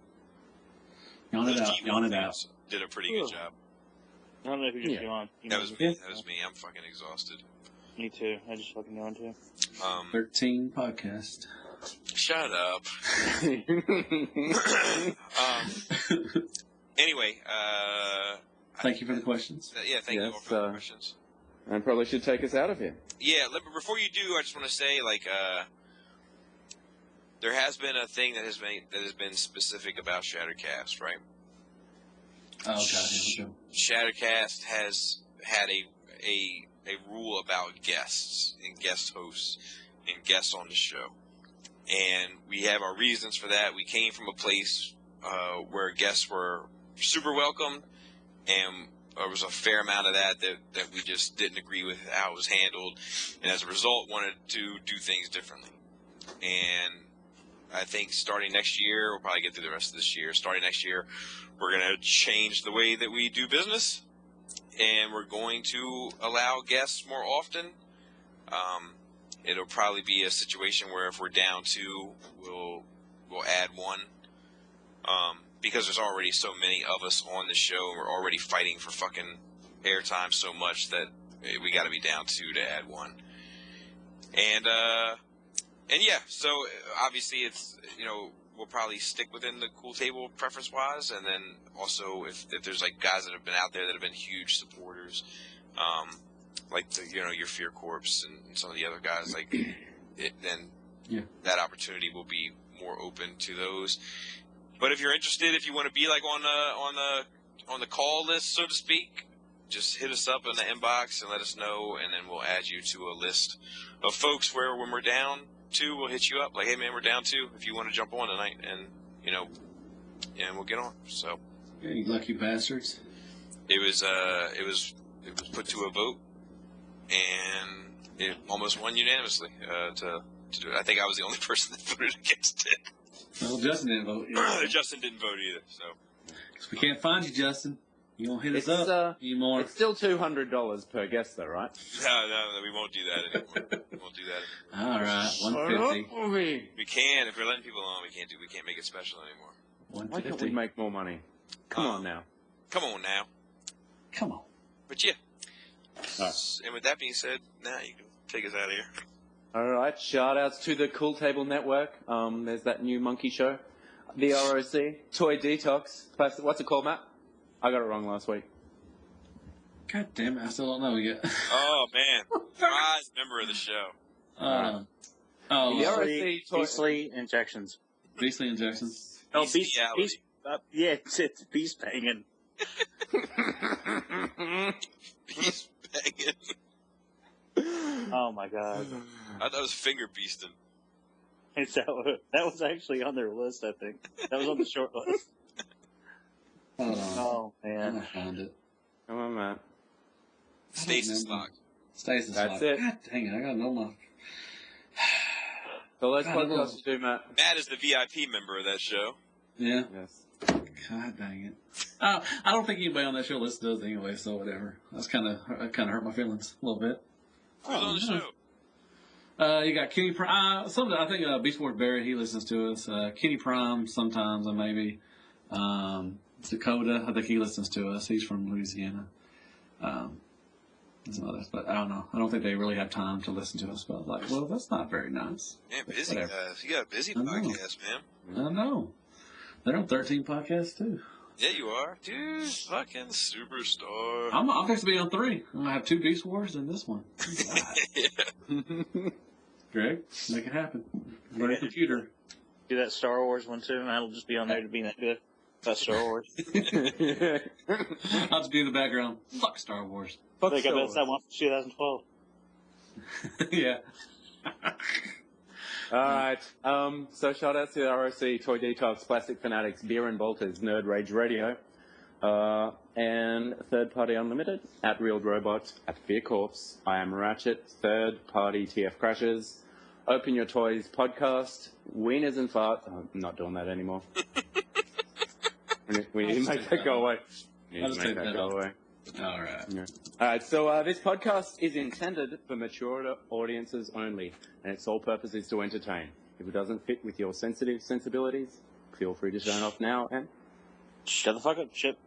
Yawn it out. Did a pretty good job. I don't know who just yawned. That was me. That was me. I'm fucking exhausted. Me too. I just fucking yawned too. 13 podcast. Shut up. Anyway, thank you for the questions. Thank you all for the questions. And probably should take us out of here. Yeah, before you do, I just want to say, like, there has been a thing that has been specific about Shattercast, right? Oh God, Shattercast has had a rule about guests and guest hosts and guests on the show, and we have our reasons for that. We came from a place where guests were super welcome, and there was a fair amount of that we just didn't agree with how it was handled, and as a result wanted to do things differently. And I think starting next year, we'll probably get through the rest of this year. Starting next year, we're going to change the way that we do business, and we're going to allow guests more often. It'll probably be a situation where if we're down 2, we'll add 1. Because there's already so many of us on the show, and we're already fighting for fucking airtime so much that we got to be down 2 to add 1. And yeah, so obviously it's, you know, we'll probably stick within the cool table preference wise, and then also if there's like guys that have been out there that have been huge supporters, like your Fear Corps and some of the other guys, like that opportunity will be more open to those. But if you're interested, if you want to be like on the call list, so to speak, just hit us up in the inbox and let us know, and then we'll add you to a list of folks where when we're down 2, we'll hit you up like, hey man, we're down 2. If you want to jump on tonight, and and we'll get on. So, yeah, you lucky bastards. It was put to a vote, and it almost won unanimously to do it. I think I was the only person that voted against it. Well, Justin didn't vote either. Justin didn't vote either, so. Because we can't find you, Justin. You won't hit us up anymore. It's still $200 per guest, though, right? No, we won't do that anymore. We won't do that anymore. All right, $150. We can, if we're letting people on, we can't make it special anymore. Why can't we make more money? Come on now. Come on now. Come on. But yeah. Right. And with that being said, now you can take us out of here. All right, shout-outs to the Cool Table Network. There's that new monkey show. The ROC, Toy Detox. What's it called, Matt? I got it wrong last week. God damn it, I still don't know yet. Oh, man. Prize member of the show. The ROC Beastly Injections. Beastly Injections. Oh, Beast yeah, it's Beast Banging. Beast Banging. Oh my god. I thought it was finger beasting. That was actually on their list, I think. That was on the short list. Oh man. I found it. Come on, Matt. Stasis lock. Stasis That's lock. it. God dang it, I gotta know my... So let's God, podcast to do, Matt. Matt is the VIP member of that show. Yeah. Yes. God dang it. I don't think anybody on that show listens to us anyway, so whatever. That kind of hurt my feelings a little bit. Who's on the show? You got Kenny Prime. I think Beast Wars Barry, he listens to us. Kenny Prime sometimes, and maybe Dakota. I think he listens to us. He's from Louisiana. And some others, but I don't know. I don't think they really have time to listen to us. But like, well, that's not very nice. Man, busy Whatever. guys. You got a busy podcast, man. I know. They're on 13 podcasts too. Yeah, you are. Dude, fucking superstar. I'm fixing to be on 3. I'm gonna have 2 Beast Wars and this one. Yeah. Greg, make it happen. Learn a computer. Do that Star Wars one too, and that'll just be on there to be that good. That's Star Wars. I'll just be in the background. Fuck Star Wars. I think I bet that one from 2012. Yeah. Alright, so shout out to the ROC, Toy Detox, Plastic Fanatics, Beer and Bolters, Nerd Rage Radio, and Third Party Unlimited, at Real Robot, at Fear Corpse, I Am Ratchet, Third Party TF Crashes, Open Your Toys Podcast, Wieners and Fart. Oh, I'm not doing that anymore. we need to make that go away. We need to make that go away. All right. Yeah. All right. So this podcast is intended for mature audiences only, and its sole purpose is to entertain. If it doesn't fit with your sensitive sensibilities, feel free to turn off now and Shut the fuck up, Chip.